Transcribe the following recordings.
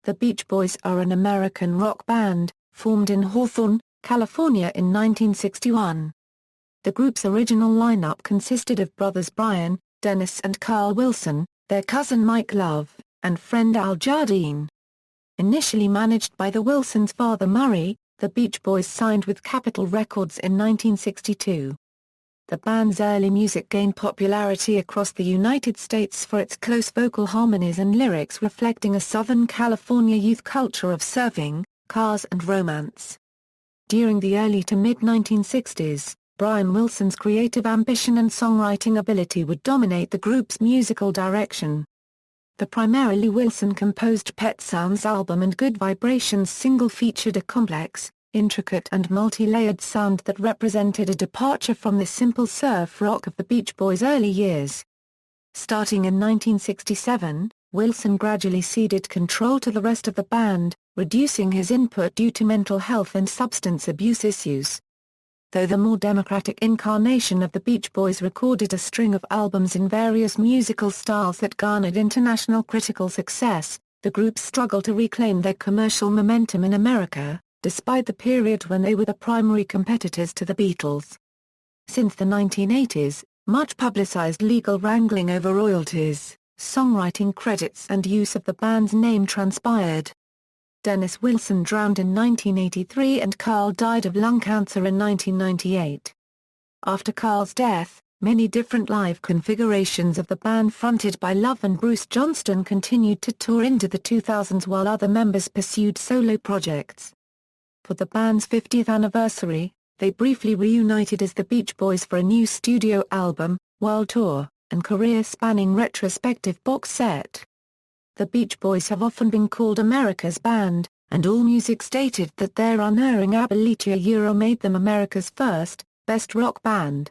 The Beach Boys are an American rock band, formed in Hawthorne, California in 1961. The group's original lineup consisted of brothers Brian, Dennis and Carl Wilson, their cousin Mike Love, and friend Al Jardine. Initially managed by the Wilsons' father Murry, the Beach Boys signed with Capitol Records in 1962. The band's early music gained popularity across the United States for its close vocal harmonies and lyrics reflecting a Southern California youth culture of surfing, cars and romance. During the early to mid-1960s, Brian Wilson's creative ambition and songwriting ability would dominate the group's musical direction. The primarily Wilson-composed Pet Sounds album and Good Vibrations single featured a complex, intricate and multi-layered sound that represented a departure from the simple surf rock of the Beach Boys' early years. Starting in 1967, Wilson gradually ceded control to the rest of the band, reducing his input due to mental health and substance abuse issues. Though the more democratic incarnation of the Beach Boys recorded a string of albums in various musical styles that garnered international critical success, the group struggled to reclaim their commercial momentum in America, despite the period when they were the primary competitors to the Beatles. Since the 1980s, much publicized legal wrangling over royalties, songwriting credits and use of the band's name transpired. Dennis Wilson drowned in 1983 and Carl died of lung cancer in 1998. After Carl's death, many different live configurations of the band fronted by Love and Bruce Johnston continued to tour into the 2000s while other members pursued solo projects. For the band's 50th anniversary, they briefly reunited as the Beach Boys for a new studio album, world tour, and career-spanning retrospective box set. The Beach Boys have often been called America's band, and AllMusic stated that their unerring ability made them America's first, best rock band.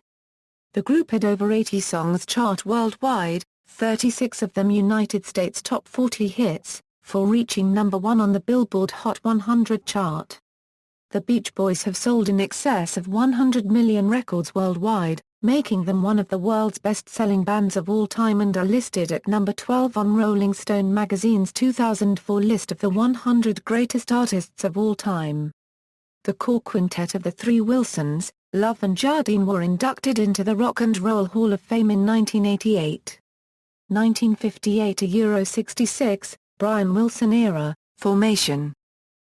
The group had over 80 songs chart worldwide, 36 of them United States top 40 hits, for reaching number 1 on the Billboard Hot 100 chart. The Beach Boys have sold in excess of 100 million records worldwide, making them one of the world's best-selling bands of all time and are listed at number 12 on Rolling Stone magazine's 2004 list of the 100 greatest artists of all time. The core quintet of the three Wilsons, Love and Jardine, were inducted into the Rock and Roll Hall of Fame in 1988. 1958–66, Brian Wilson era, formation.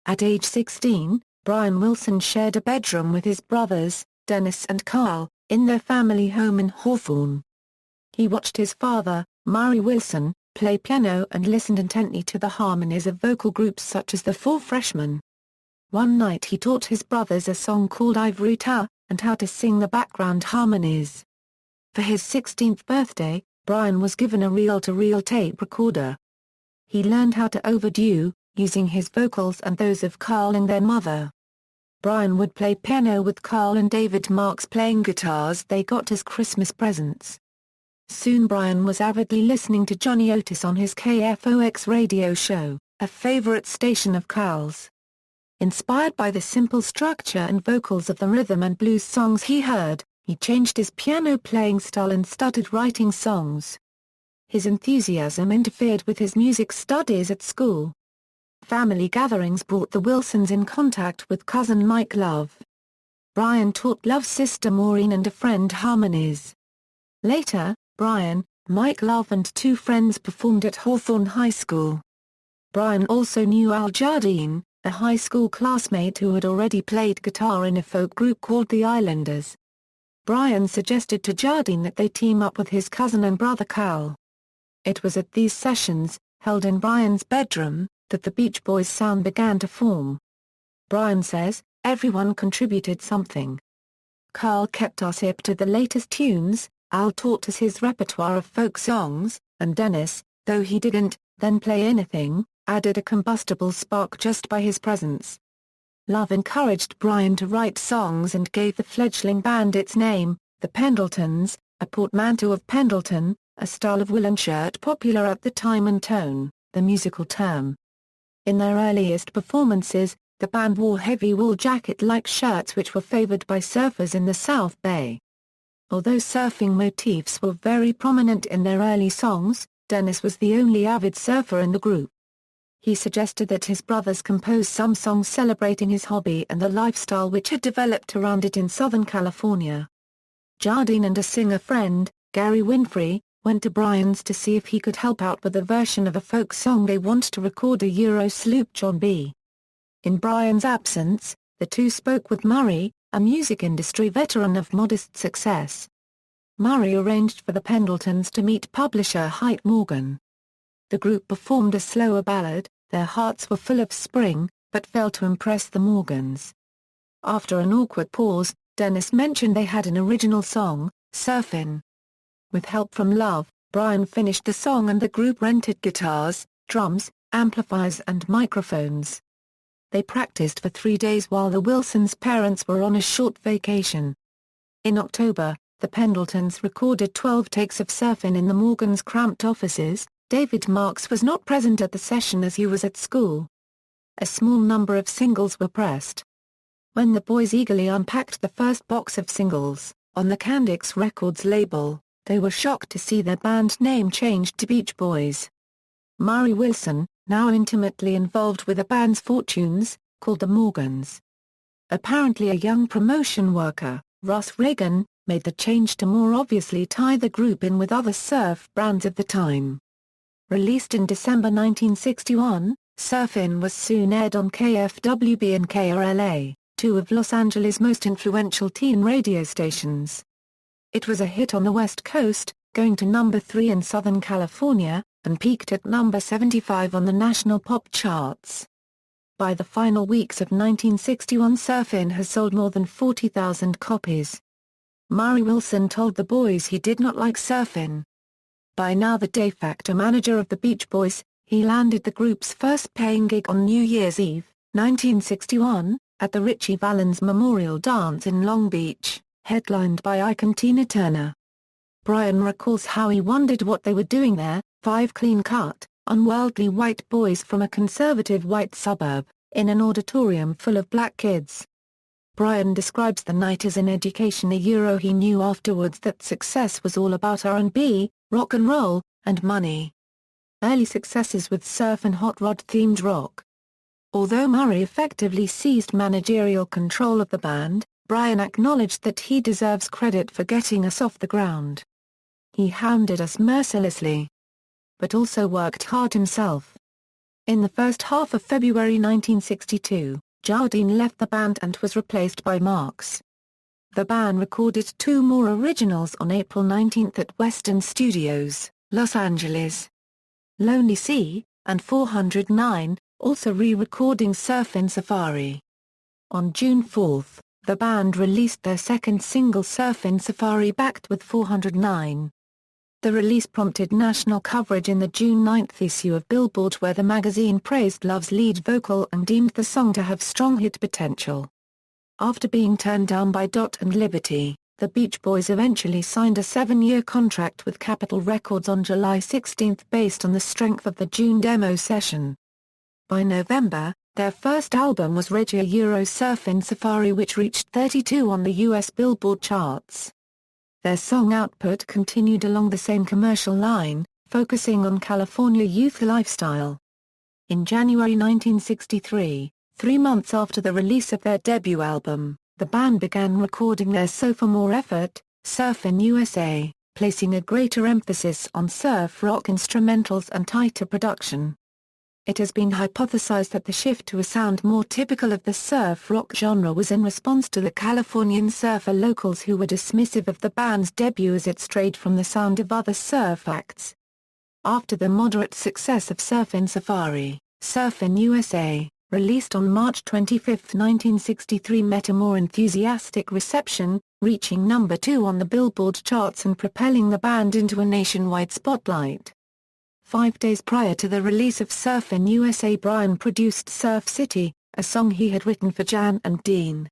At age 16, Brian Wilson shared a bedroom with his brothers, Dennis and Carl, in their family home in Hawthorne. He watched his father, Murry Wilson, play piano and listened intently to the harmonies of vocal groups such as the Four Freshmen. One night he taught his brothers a song called Ivory Tower, and how to sing the background harmonies. For his 16th birthday, Brian was given a reel-to-reel tape recorder. He learned how to overduo, using his vocals and those of Carl and their mother. Brian would play piano with Carl and David Marks playing guitars they got as Christmas presents. Soon Brian was avidly listening to Johnny Otis on his KFOX radio show, a favorite station of Carl's. Inspired by the simple structure and vocals of the rhythm and blues songs he heard, he changed his piano playing style and started writing songs. His enthusiasm interfered with his music studies at school. Family gatherings brought the Wilsons in contact with cousin Mike Love. Brian taught Love's sister Maureen and a friend harmonies. Later, Brian, Mike Love and two friends performed at Hawthorne High School. Brian also knew Al Jardine, a high school classmate who had already played guitar in a folk group called the Islanders. Brian suggested to Jardine that they team up with his cousin and brother Carl. It was at these sessions, held in Brian's bedroom, that the Beach Boys' sound began to form. Brian says, "Everyone contributed something. Carl kept us hip to the latest tunes, Al taught us his repertoire of folk songs, and Dennis, though he didn't then play anything, added a combustible spark just by his presence." Love encouraged Brian to write songs and gave the fledgling band its name, the Pendletons, a portmanteau of Pendleton, a style of woolen shirt popular at the time, and tone, the musical term. In their earliest performances, the band wore heavy wool jacket-like shirts which were favored by surfers in the South Bay. Although surfing motifs were very prominent in their early songs, Dennis was the only avid surfer in the group. he suggested that his brothers compose some songs celebrating his hobby and the lifestyle which had developed around it in Southern California. Jardine and a singer friend, Gary Winfrey, went to Brian's to see if he could help out with a version of a folk song they wanted to record, a Euro sloop John B. In Brian's absence, the two spoke with Murry, a music industry veteran of modest success. Murry arranged for the Pendletons to meet publisher Height Morgan. The group performed a slower ballad, Their Hearts Were Full of Spring, but failed to impress the Morgans. After an awkward pause, Dennis mentioned they had an original song, Surfin'. With help from Love, Brian finished the song and the group rented guitars, drums, amplifiers and microphones. They practiced for 3 days while the Wilsons' parents were on a short vacation. In October, the Pendletons recorded 12 takes of Surfin' in the Morgans' cramped offices. David Marks was not present at the session as he was at school. A small number of singles were pressed. When the boys eagerly unpacked the first box of singles, on the Candix Records label, they were shocked to see their band name changed to Beach Boys. Murry Wilson, now intimately involved with the band's fortunes, called the Morgans. Apparently a young promotion worker, Russ Reagan, made the change to more obviously tie the group in with other surf brands of the time. Released in December 1961, Surfin' was soon aired on KFWB and KRLA, two of Los Angeles' most influential teen radio stations. It was a hit on the West Coast, going to number 3 in Southern California, and peaked at number 75 on the national pop charts. By the final weeks of 1961, Surfin' has sold more than 40,000 copies. Murry Wilson told the boys he did not like Surfin'. By now the de facto manager of the Beach Boys, he landed the group's first paying gig on New Year's Eve, 1961, at the Ritchie Valens Memorial Dance in Long Beach, headlined by icon Tina Turner. Brian recalls how he wondered what they were doing there, 5 clean-cut, unworldly white boys from a conservative white suburb, in an auditorium full of black kids. Brian describes the night as an education. He knew afterwards that success was all about R&B, rock and roll, and money. Early successes with surf and hot rod-themed rock. Although Murry effectively seized managerial control of the band, Brian acknowledged that he deserves credit for getting us off the ground. He hounded us mercilessly, but also worked hard himself. In the first half of February 1962, Jardine left the band and was replaced by Marks. The band recorded 2 more originals on April 19 at Western Studios, Los Angeles. Lonely Sea, and 409, also re-recording Surfin' Safari. On June 4, the band released their second single Surfin' Safari backed with 409. The release prompted national coverage in the June 9 issue of Billboard, where the magazine praised Love's lead vocal and deemed the song to have strong hit potential. After being turned down by Dot and Liberty, the Beach Boys eventually signed a 7-year contract with Capitol Records on July 16 based on the strength of the June demo session. By November, their first album was Regia Euro Surfin' Safari, which reached 32 on the US Billboard charts. Their song output continued along the same commercial line, focusing on California youth lifestyle. In January 1963, 3 months after the release of their debut album, the band began recording their sophomore effort, Surfin' USA, placing a greater emphasis on surf rock instrumentals and tighter production. It has been hypothesized that the shift to a sound more typical of the surf rock genre was in response to the Californian surfer locals who were dismissive of the band's debut as it strayed from the sound of other surf acts. After the moderate success of Surfin' Safari, Surfin' USA, released on March 25, 1963, met a more enthusiastic reception, reaching number 2 on the Billboard charts and propelling the band into a nationwide spotlight. 5 days prior to the release of Surfin' USA, Brian produced Surf City, a song he had written for Jan and Dean.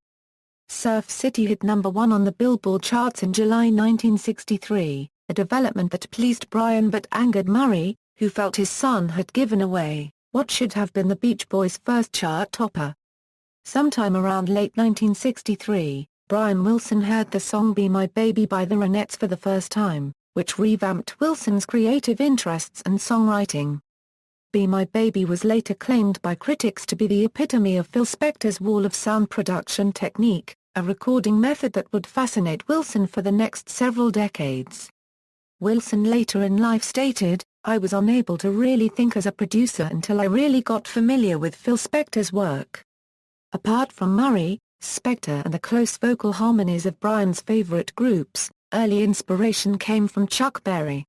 Surf City hit number 1 on the Billboard charts in July 1963, a development that pleased Brian but angered Murry, who felt his son had given away what should have been the Beach Boys' first chart topper. Sometime around late 1963, Brian Wilson heard the song Be My Baby by the Ronettes for the first time, which revamped Wilson's creative interests and songwriting. Be My Baby was later claimed by critics to be the epitome of Phil Spector's wall of sound production technique, a recording method that would fascinate Wilson for the next several decades. Wilson later in life stated, "I was unable to really think as a producer until I really got familiar with Phil Spector's work." Apart from Murry, Spector and the close vocal harmonies of Brian's favorite groups, early inspiration came from Chuck Berry.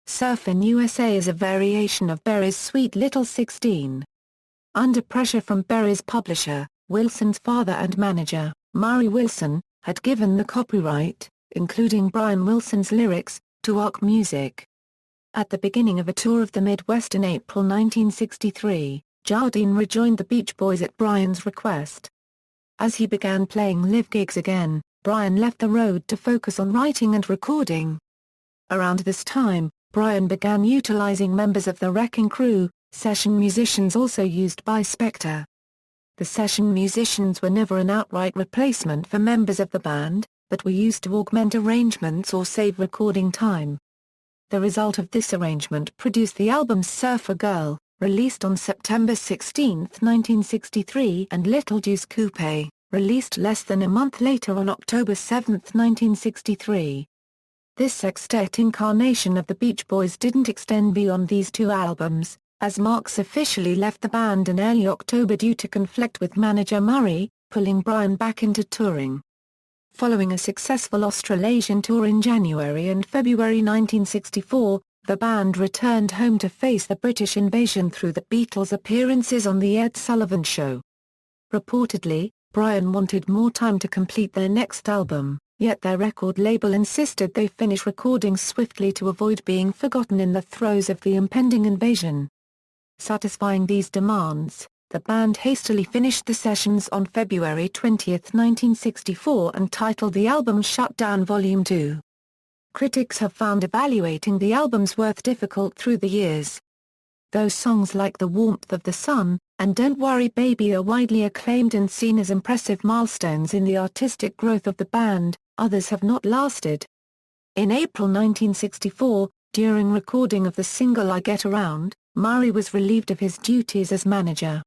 Surfin' USA is a variation of Berry's Sweet Little 16. Under pressure from Berry's publisher, Wilson's father and manager, Murry Wilson, had given the copyright, including Brian Wilson's lyrics, to Ark Music. At the beginning of a tour of the Midwest in April 1963, Jardine rejoined the Beach Boys at Brian's request. As he began playing live gigs again, Brian left the road to focus on writing and recording. Around this time, Brian began utilizing members of the Wrecking Crew, session musicians also used by Spector. The session musicians were never an outright replacement for members of the band, but were used to augment arrangements or save recording time. The result of this arrangement produced the albums Surfer Girl, released on September 16, 1963, and Little Deuce Coupe, released less than a month later on October 7, 1963. This sextet incarnation of the Beach Boys didn't extend beyond these two albums, as Marx officially left the band in early October due to conflict with manager Murry, pulling Brian back into touring. Following a successful Australasian tour in January and February 1964, the band returned home to face the British invasion through the Beatles' appearances on The Ed Sullivan Show. Reportedly, Brian wanted more time to complete their next album, yet their record label insisted they finish recording swiftly to avoid being forgotten in the throes of the impending invasion. Satisfying these demands, the band hastily finished the sessions on February 20, 1964 and titled the album Shut Down Volume 2. Critics have found evaluating the album's worth difficult through the years. Though songs like The Warmth of the Sun and Don't Worry Baby are widely acclaimed and seen as impressive milestones in the artistic growth of the band, others have not lasted. In April 1964, during recording of the single I Get Around, Murry was relieved of his duties as manager.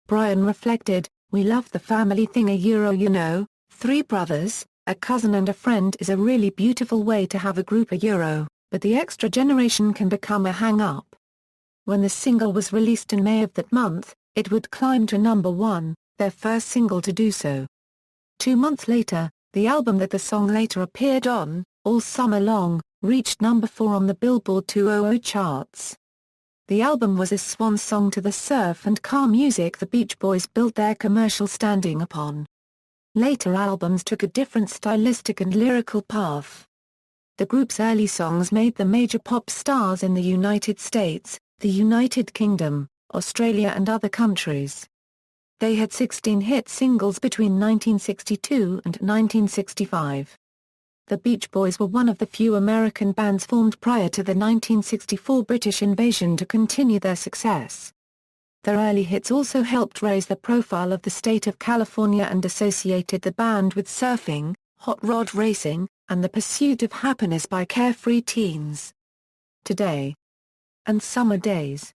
Brian reflected, "We love the family thing you know, 3 brothers, a cousin and a friend is a really beautiful way to have a group but the extra generation can become a hang-up." When the single was released in May of that month, it would climb to number 1, their first single to do so. 2 months later, the album that the song later appeared on, All Summer Long, reached number 4 on the Billboard 200 charts. The album was a swan song to the surf and car music the Beach Boys built their commercial standing upon. Later albums took a different stylistic and lyrical path. The group's early songs made them major pop stars in the United States, the United Kingdom, Australia and other countries. They had 16 hit singles between 1962 and 1965. The Beach Boys were one of the few American bands formed prior to the 1964 British invasion to continue their success. Their early hits also helped raise the profile of the state of California and associated the band with surfing, hot rod racing, and the pursuit of happiness by carefree teens. Today and Summer Days.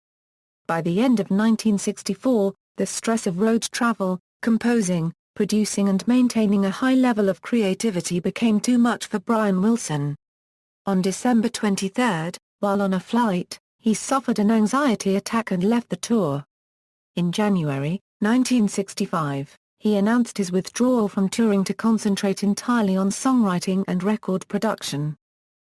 By the end of 1964, the stress of road travel, composing, producing and maintaining a high level of creativity became too much for Brian Wilson. On December 23, while on a flight, he suffered an anxiety attack and left the tour. In January 1965, he announced his withdrawal from touring to concentrate entirely on songwriting and record production.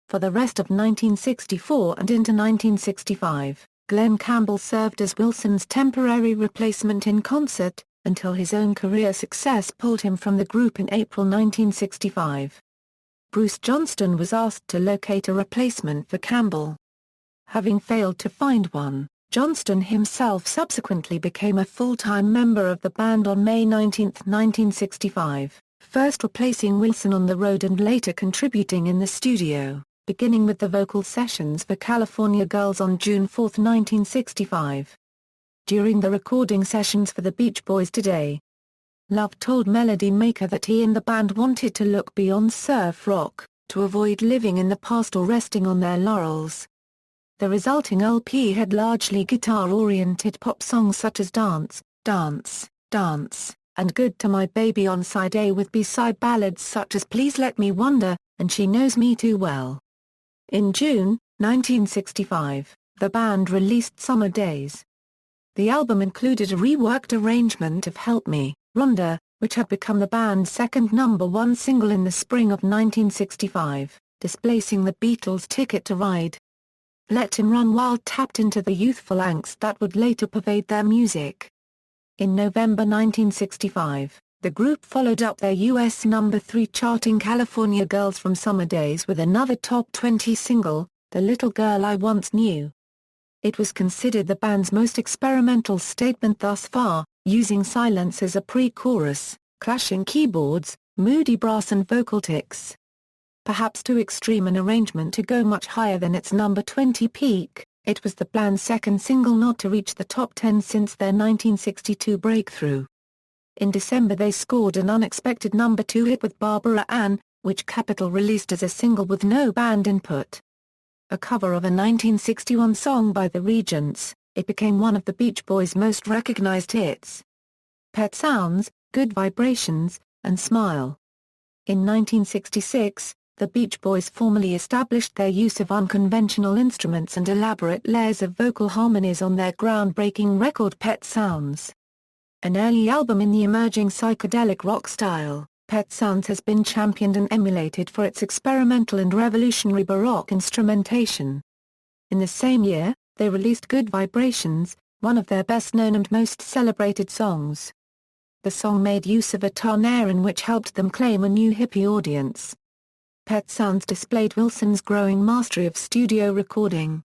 For the rest of 1964 and into 1965, Glenn Campbell served as Wilson's temporary replacement in concert, until his own career success pulled him from the group in April 1965. Bruce Johnston was asked to locate a replacement for Campbell. Having failed to find one, Johnston himself subsequently became a full-time member of the band on May 19, 1965, first replacing Wilson on the road and later contributing in the studio, beginning with the vocal sessions for California Girls on June 4, 1965. During the recording sessions for the Beach Boys Today, Love told Melody Maker that he and the band wanted to look beyond surf rock, to avoid living in the past or resting on their laurels. The resulting LP had largely guitar-oriented pop songs such as Dance, Dance, Dance, and Good to My Baby on side A, with B-side ballads such as Please Let Me Wonder, and She Knows Me Too Well. In June 1965, the band released Summer Days. The album included a reworked arrangement of Help Me, Rhonda, which had become the band's second #1 single in the spring of 1965, displacing the Beatles' Ticket to Ride. Let Him Run Wild tapped into the youthful angst that would later pervade their music. In November 1965, the group followed up their US #3 charting California Girls from Summer Days with another top 20 single, The Little Girl I Once Knew. It was considered the band's most experimental statement thus far, using silence as a pre-chorus, clashing keyboards, moody brass and vocal tics. Perhaps too extreme an arrangement to go much higher than its number 20 peak, it was the band's second single not to reach the top 10 since their 1962 breakthrough. In December they scored an unexpected #2 hit with Barbara Ann, which Capitol released as a single with no band input. A cover of a 1961 song by the Regents, it became one of the Beach Boys' most recognized hits. Pet Sounds, Good Vibrations, and Smile. In 1966, the Beach Boys formally established their use of unconventional instruments and elaborate layers of vocal harmonies on their groundbreaking record Pet Sounds. An early album in the emerging psychedelic rock style, Pet Sounds has been championed and emulated for its experimental and revolutionary Baroque instrumentation. In the same year, they released Good Vibrations, one of their best-known and most celebrated songs. The song made use of a tonne which helped them claim a new hippie audience. Pet Sounds displayed Wilson's growing mastery of studio recording.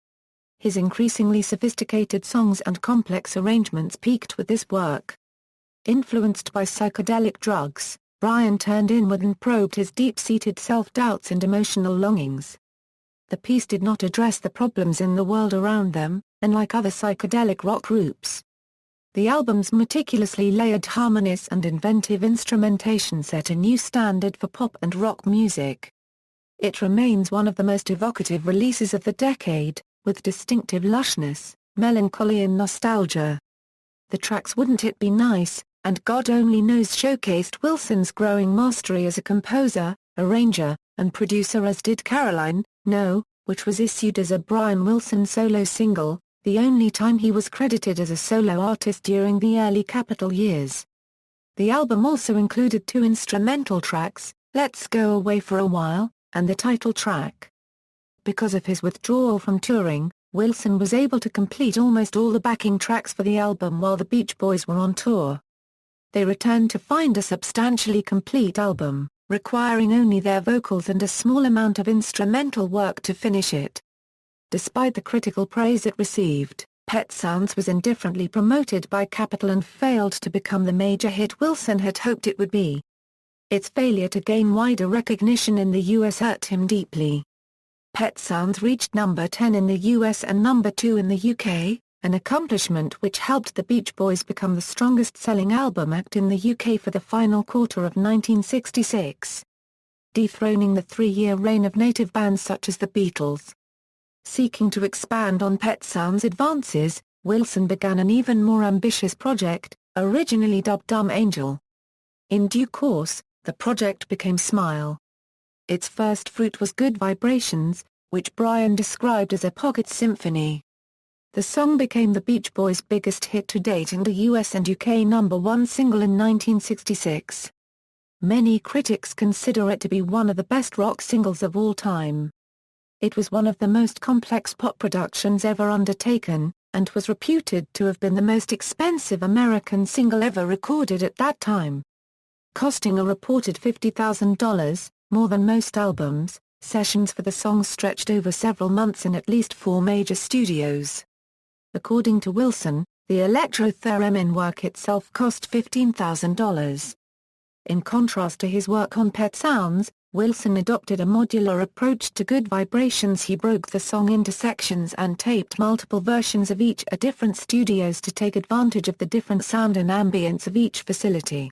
His increasingly sophisticated songs and complex arrangements peaked with this work. Influenced by psychedelic drugs, Brian turned inward and probed his deep-seated self-doubts and emotional longings. The piece did not address the problems in the world around them, unlike other psychedelic rock groups. The album's meticulously layered harmonies and inventive instrumentation set a new standard for pop and rock music. It remains one of the most evocative releases of the decade, with distinctive lushness, melancholy and nostalgia. The tracks Wouldn't It Be Nice, and God Only Knows showcased Wilson's growing mastery as a composer, arranger, and producer, as did Caroline, No, which was issued as a Brian Wilson solo single, the only time he was credited as a solo artist during the early Capitol years. The album also included 2 instrumental tracks, Let's Go Away for a While, and the title track. Because of his withdrawal from touring, Wilson was able to complete almost all the backing tracks for the album while the Beach Boys were on tour. They returned to find a substantially complete album, requiring only their vocals and a small amount of instrumental work to finish it. Despite the critical praise it received, Pet Sounds was indifferently promoted by Capitol and failed to become the major hit Wilson had hoped it would be. Its failure to gain wider recognition in the US hurt him deeply. Pet Sounds reached number 10 in the US and number 2 in the UK, an accomplishment which helped the Beach Boys become the strongest-selling album act in the UK for the final quarter of 1966, dethroning the 3-year reign of native bands such as the Beatles. Seeking to expand on Pet Sounds' advances, Wilson began an even more ambitious project, originally dubbed Dumb Angel. In due course, the project became Smile. Its first fruit was Good Vibrations, which Brian described as a pocket symphony. The song became the Beach Boys' biggest hit to date and a US and UK #1 single in 1966. Many critics consider it to be one of the best rock singles of all time. It was one of the most complex pop productions ever undertaken, and was reputed to have been the most expensive American single ever recorded at that time. Costing a reported $50,000, more than most albums, sessions for the song stretched over several months in at least 4 major studios. According to Wilson, the electro-theremin work itself cost $15,000. In contrast to his work on Pet Sounds, Wilson adopted a modular approach to Good Vibrations. He broke the song into sections and taped multiple versions of each at different studios to take advantage of the different sound and ambience of each facility.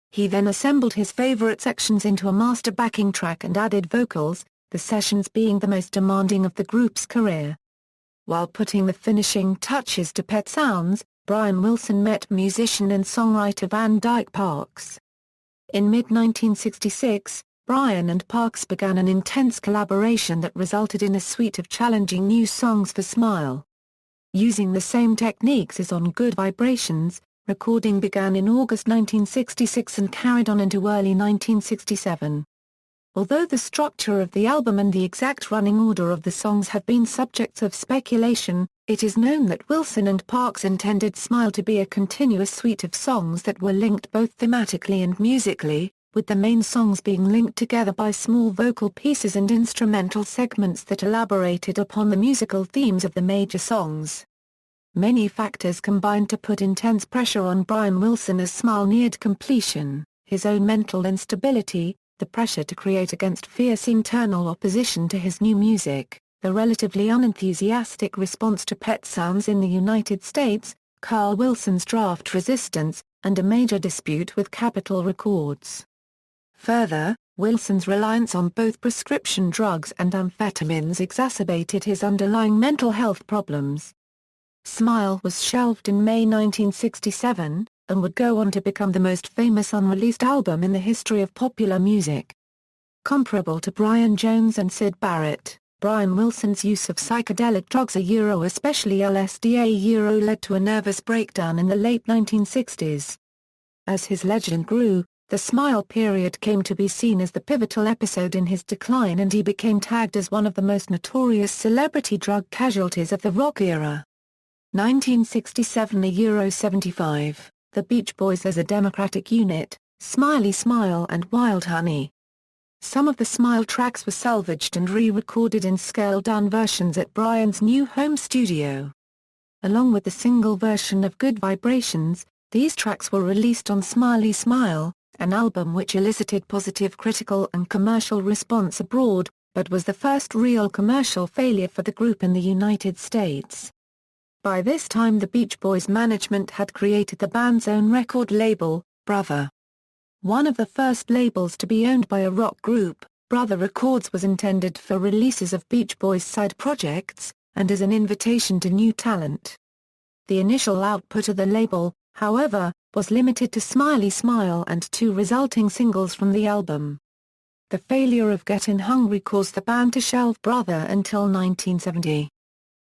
He then assembled his favorite sections into a master backing track and added vocals, the sessions being the most demanding of the group's career. While putting the finishing touches to Pet Sounds, Brian Wilson met musician and songwriter Van Dyke Parks. In mid-1966, Brian and Parks began an intense collaboration that resulted in a suite of challenging new songs for Smile. Using the same techniques as on Good Vibrations, recording began in August 1966 and carried on into early 1967. Although the structure of the album and the exact running order of the songs have been subjects of speculation, it is known that Wilson and Parks intended Smile to be a continuous suite of songs that were linked both thematically and musically, with the main songs being linked together by small vocal pieces and instrumental segments that elaborated upon the musical themes of the major songs. Many factors combined to put intense pressure on Brian Wilson as Smile neared completion: his own mental instability, the pressure to create against fierce internal opposition to his new music, the relatively unenthusiastic response to Pet Sounds in the United States, Carl Wilson's draft resistance, and a major dispute with Capitol Records. Further, Wilson's reliance on both prescription drugs and amphetamines exacerbated his underlying mental health problems. Smile was shelved in May 1967, and would go on to become the most famous unreleased album in the history of popular music. Comparable to Brian Jones and Syd Barrett, Brian Wilson's use of psychedelic drugs especially LSD led to a nervous breakdown in the late 1960s. As his legend grew, the Smile period came to be seen as the pivotal episode in his decline, and he became tagged as one of the most notorious celebrity drug casualties of the rock era. 1967 75, The Beach Boys as a Democratic Unit, Smiley Smile and Wild Honey. Some of the Smile tracks were salvaged and re-recorded in scaled-down versions at Brian's new home studio. Along with the single version of Good Vibrations, these tracks were released on Smiley Smile, an album which elicited positive critical and commercial response abroad, but was the first real commercial failure for the group in the United States. By this time the Beach Boys management had created the band's own record label, Brother. One of the first labels to be owned by a rock group, Brother Records was intended for releases of Beach Boys' side projects, and as an invitation to new talent. The initial output of the label, however, was limited to Smiley Smile and 2 resulting singles from the album. The failure of Gettin' Hungry caused the band to shelve Brother until 1970.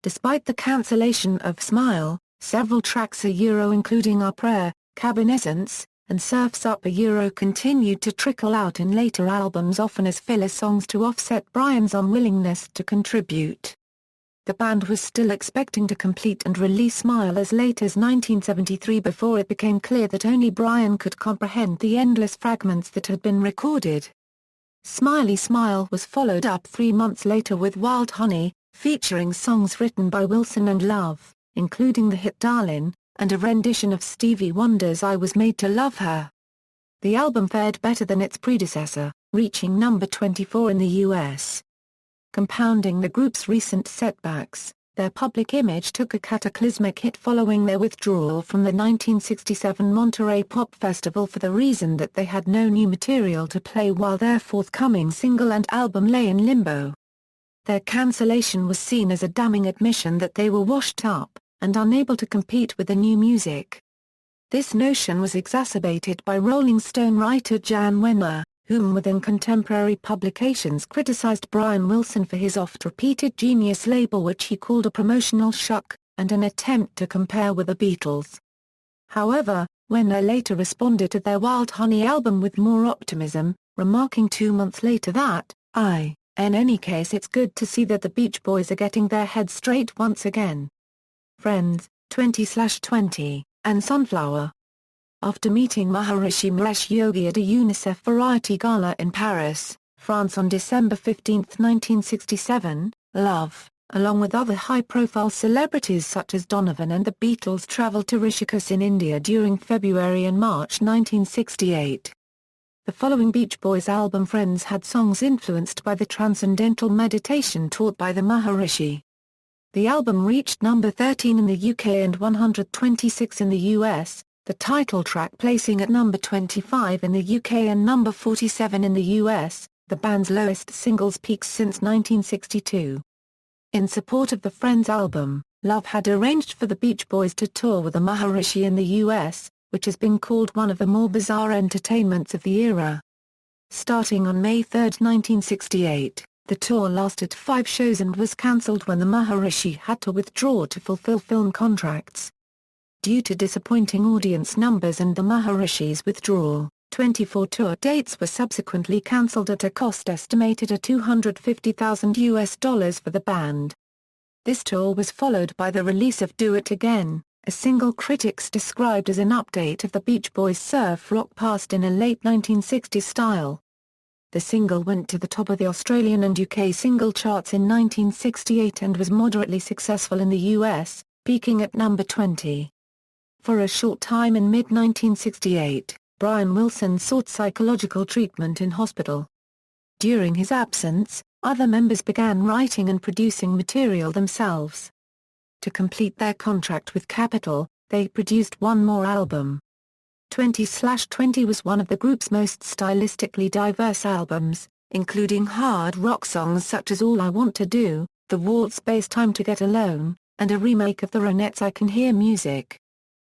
Despite the cancellation of Smile, several tracks including Our Prayer, Cabinescence, and Surf's Up continued to trickle out in later albums, often as filler songs to offset Brian's unwillingness to contribute. The band was still expecting to complete and release Smile as late as 1973 before it became clear that only Brian could comprehend the endless fragments that had been recorded. Smiley Smile was followed up 3 months later with Wild Honey, featuring songs written by Wilson and Love, including the hit Darlin', and a rendition of Stevie Wonder's I Was Made to Love Her. The album fared better than its predecessor, reaching number 24 in the US. Compounding the group's recent setbacks, their public image took a cataclysmic hit following their withdrawal from the 1967 Monterey Pop Festival for the reason that they had no new material to play while their forthcoming single and album lay in limbo. Their cancellation was seen as a damning admission that they were washed up, and unable to compete with the new music. This notion was exacerbated by Rolling Stone writer Jan Wenner, whom within contemporary publications criticized Brian Wilson for his oft-repeated Genius label, which he called a promotional shuck, and an attempt to compare with the Beatles. However, Wenner later responded to their Wild Honey album with more optimism, remarking 2 months later that, in any case it's good to see that the Beach Boys are getting their heads straight once again. Friends, 20/20, and Sunflower. After meeting Maharishi Mahesh Yogi at a UNICEF Variety Gala in Paris, France on December 15, 1967, Love, along with other high-profile celebrities such as Donovan and the Beatles, traveled to Rishikesh in India during February and March 1968. The following Beach Boys album Friends had songs influenced by the transcendental meditation taught by the Maharishi. The album reached number 13 in the UK and 126 in the US, the title track placing at number 25 in the UK and number 47 in the US, the band's lowest singles peaks since 1962. In support of the Friends album, Love had arranged for the Beach Boys to tour with the Maharishi in the U.S., which has been called one of the more bizarre entertainments of the era. Starting on May 3, 1968, the tour lasted 5 shows and was cancelled when the Maharishi had to withdraw to fulfill film contracts. Due to disappointing audience numbers and the Maharishi's withdrawal, 24 tour dates were subsequently cancelled at a cost estimated at $250,000 for the band. This tour was followed by the release of Do It Again, a single critics described as an update of the Beach Boys' surf rock past in a late 1960s style. The single went to the top of the Australian and UK single charts in 1968 and was moderately successful in the US, peaking at number 20. For a short time in mid-1968, Brian Wilson sought psychological treatment in hospital. During his absence, other members began writing and producing material themselves. To complete their contract with Capitol, they produced one more album. 20/20 was one of the group's most stylistically diverse albums, including hard rock songs such as All I Want to Do, the waltz-based Time to Get Alone, and a remake of the Ronettes' I Can Hear Music.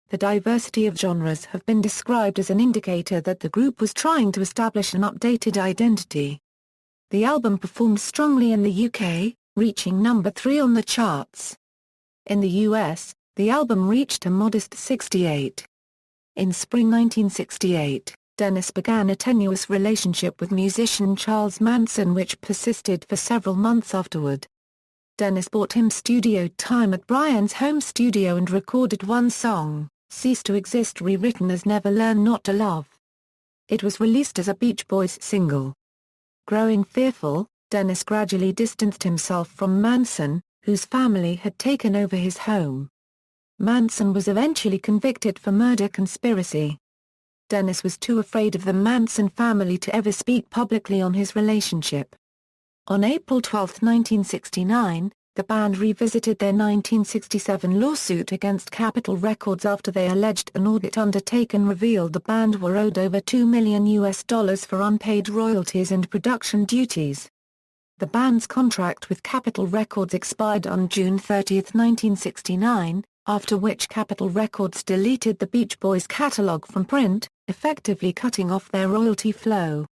The diversity of genres have been described as an indicator that the group was trying to establish an updated identity. The album performed strongly in the UK, reaching number 3 on the charts. In the US, the album reached a modest 68. In spring 1968, Dennis began a tenuous relationship with musician Charles Manson which persisted for several months afterward. Dennis bought him studio time at Brian's home studio and recorded one song, Cease to Exist, rewritten as Never Learn Not to Love. It was released as a Beach Boys single. Growing fearful, Dennis gradually distanced himself from Manson, whose family had taken over his home. Manson was eventually convicted for murder conspiracy. Dennis was too afraid of the Manson family to ever speak publicly on his relationship. On April 12, 1969, the band revisited their 1967 lawsuit against Capitol Records after they alleged an audit undertaken revealed the band were owed over $2 million for unpaid royalties and production duties. The band's contract with Capitol Records expired on June 30, 1969, after which Capitol Records deleted the Beach Boys' catalog from print, effectively cutting off their royalty flow.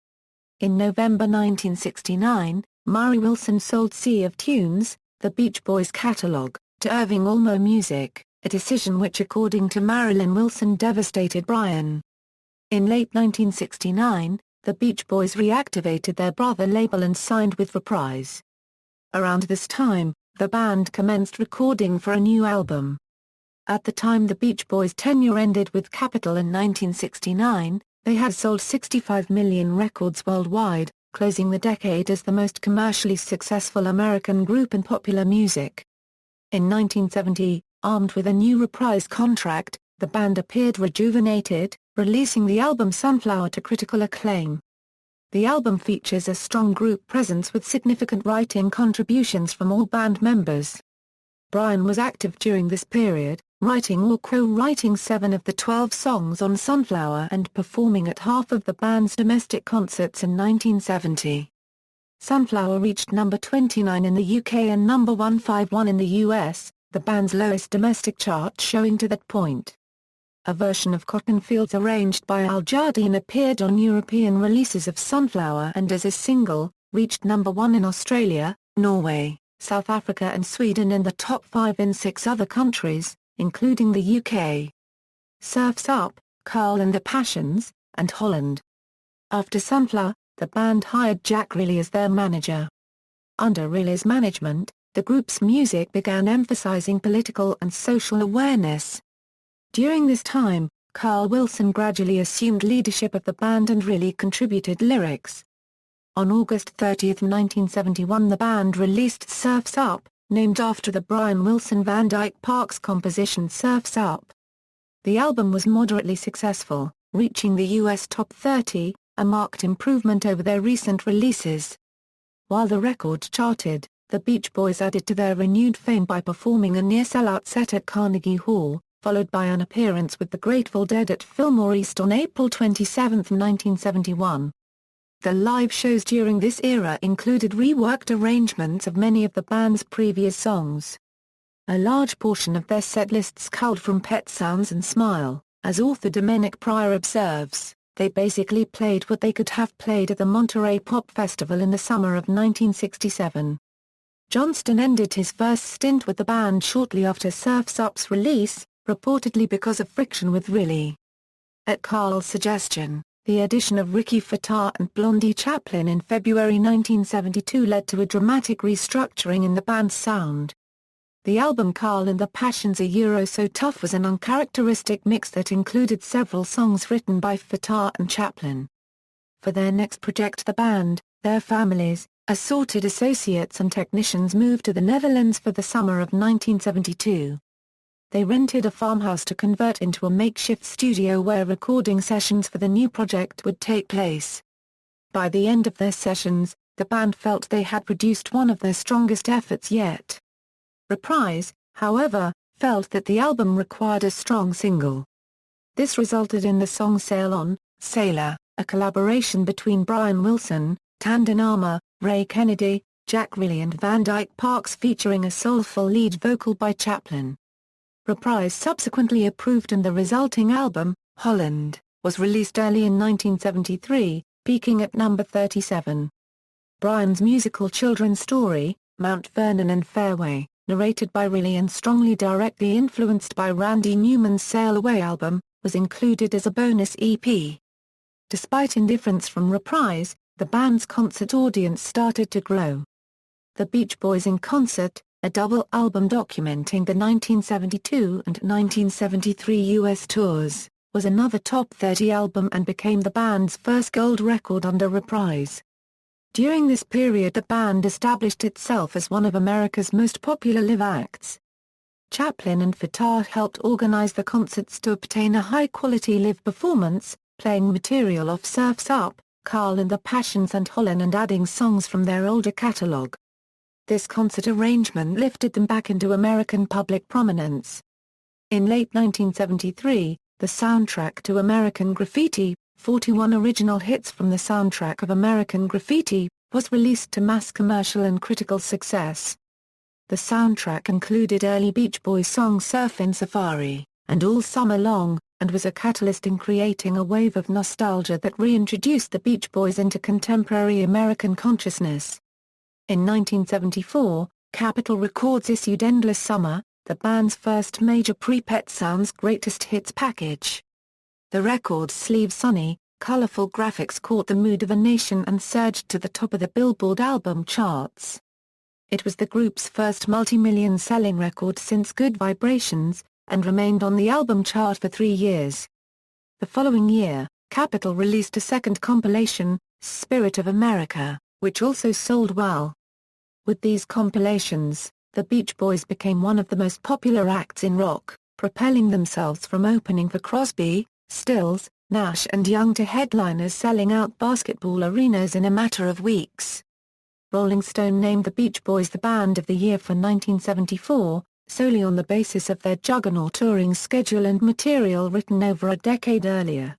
In November 1969, Murry Wilson sold Sea of Tunes, the Beach Boys' catalog, to Irving Almo Music, a decision which according to Marilyn Wilson devastated Brian. In late 1969, the Beach Boys reactivated their brother label and signed with Reprise. Around this time, the band commenced recording for a new album. At the time the Beach Boys' tenure ended with Capitol in 1969, they had sold 65 million records worldwide, closing the decade as the most commercially successful American group in popular music. In 1970, armed with a new Reprise contract, the band appeared rejuvenated, releasing the album Sunflower to critical acclaim. The album features a strong group presence with significant writing contributions from all band members. Brian was active during this period, writing or co-writing 7 of the 12 songs on Sunflower and performing at half of the band's domestic concerts in 1970. Sunflower reached number 29 in the UK and number 151 in the US, the band's lowest domestic chart showing to that point. A version of Cotton Fields arranged by Jardine appeared on European releases of Sunflower and as a single, reached number 1 in Australia, Norway, South Africa and Sweden and the top 5 in 6 other countries, including the UK. Surf's Up, Carl and the Passions, and Holland. After Sunflower, the band hired Jack Riley as their manager. Under Riley's management, the group's music began emphasizing political and social awareness. During this time, Carl Wilson gradually assumed leadership of the band and Riley contributed lyrics. On August 30, 1971 the band released Surf's Up, named after the Brian Wilson Van Dyke Parks composition Surf's Up. The album was moderately successful, reaching the US top 30, a marked improvement over their recent releases. While the record charted, the Beach Boys added to their renewed fame by performing a near-sellout set at Carnegie Hall, followed by an appearance with the Grateful Dead at Fillmore East on April 27, 1971. The live shows during this era included reworked arrangements of many of the band's previous songs. A large portion of their set lists culled from Pet Sounds and Smile. As author Dominic Pryor observes, they basically played what they could have played at the Monterey Pop Festival in the summer of 1967. Johnston ended his first stint with the band shortly after Surf's Up's release, reportedly because of friction with Riley. At Carl's suggestion, the addition of Ricky Fataar and Blondie Chaplin in February 1972 led to a dramatic restructuring in the band's sound. The album Carl and the Passions So Tough was an uncharacteristic mix that included several songs written by Fataar and Chaplin. For their next project, the band, their families, assorted associates and technicians moved to the Netherlands for the summer of 1972. They rented a farmhouse to convert into a makeshift studio where recording sessions for the new project would take place. By the end of their sessions, the band felt they had produced one of their strongest efforts yet. Reprise, however, felt that the album required a strong single. This resulted in the song Sail On, Sailor, a collaboration between Brian Wilson, Tandon Armour, Ray Kennedy, Jack Riley and Van Dyke Parks featuring a soulful lead vocal by Chaplin. Reprise subsequently approved and the resulting album, Holland, was released early in 1973, peaking at number 37. Brian's musical children's story, Mount Vernon and Fairway, narrated by Riley and strongly directly influenced by Randy Newman's Sail Away album, was included as a bonus EP. Despite indifference from Reprise, the band's concert audience started to grow. The Beach Boys in Concert, a double album documenting the 1972 and 1973 U.S. tours, was another top 30 album and became the band's first gold record under Reprise. During this period the band established itself as one of America's most popular live acts. Chaplin and Fataar helped organize the concerts to obtain a high-quality live performance, playing material off Surf's Up, Carl and the Passions and Holland and adding songs from their older catalog. This concert arrangement lifted them back into American public prominence. In late 1973, the soundtrack to American Graffiti, 41 original hits from the soundtrack of American Graffiti, was released to mass commercial and critical success. The soundtrack included early Beach Boys songs Surfin' Safari, and All Summer Long, and was a catalyst in creating a wave of nostalgia that reintroduced the Beach Boys into contemporary American consciousness. In 1974, Capitol Records issued Endless Summer, the band's first major pre-Pet Sounds Greatest Hits package. The record's sleeve's sunny, colorful graphics caught the mood of a nation and surged to the top of the Billboard album charts. It was the group's first multi-million selling record since Good Vibrations, and remained on the album chart for 3 years. The following year, Capitol released a second compilation, Spirit of America, which also sold well. With these compilations, the Beach Boys became one of the most popular acts in rock, propelling themselves from opening for Crosby, Stills, Nash and Young to headliners selling out basketball arenas in a matter of weeks. Rolling Stone named the Beach Boys the Band of the Year for 1974, solely on the basis of their juggernaut touring schedule and material written over a decade earlier.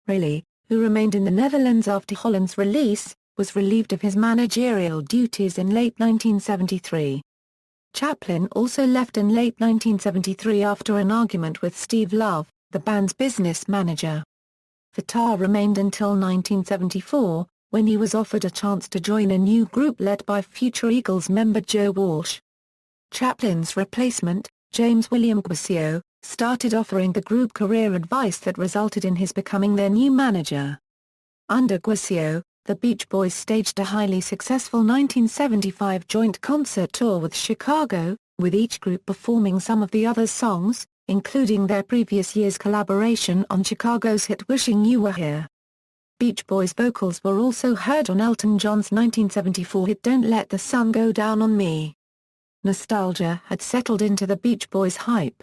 Riley, who remained in the Netherlands after Holland's release, was relieved of his managerial duties in late 1973. Chaplin also left in late 1973 after an argument with Steve Love, the band's business manager. Fataar remained until 1974, when he was offered a chance to join a new group led by future Eagles member Joe Walsh. Chaplin's replacement, James William Guascio, started offering the group career advice that resulted in his becoming their new manager. Under Guascio, the Beach Boys staged a highly successful 1975 joint concert tour with Chicago, with each group performing some of the other's songs, including their previous year's collaboration on Chicago's hit Wishing You Were Here. Beach Boys vocals were also heard on Elton John's 1974 hit Don't Let the Sun Go Down on Me. Nostalgia had settled into the Beach Boys' hype.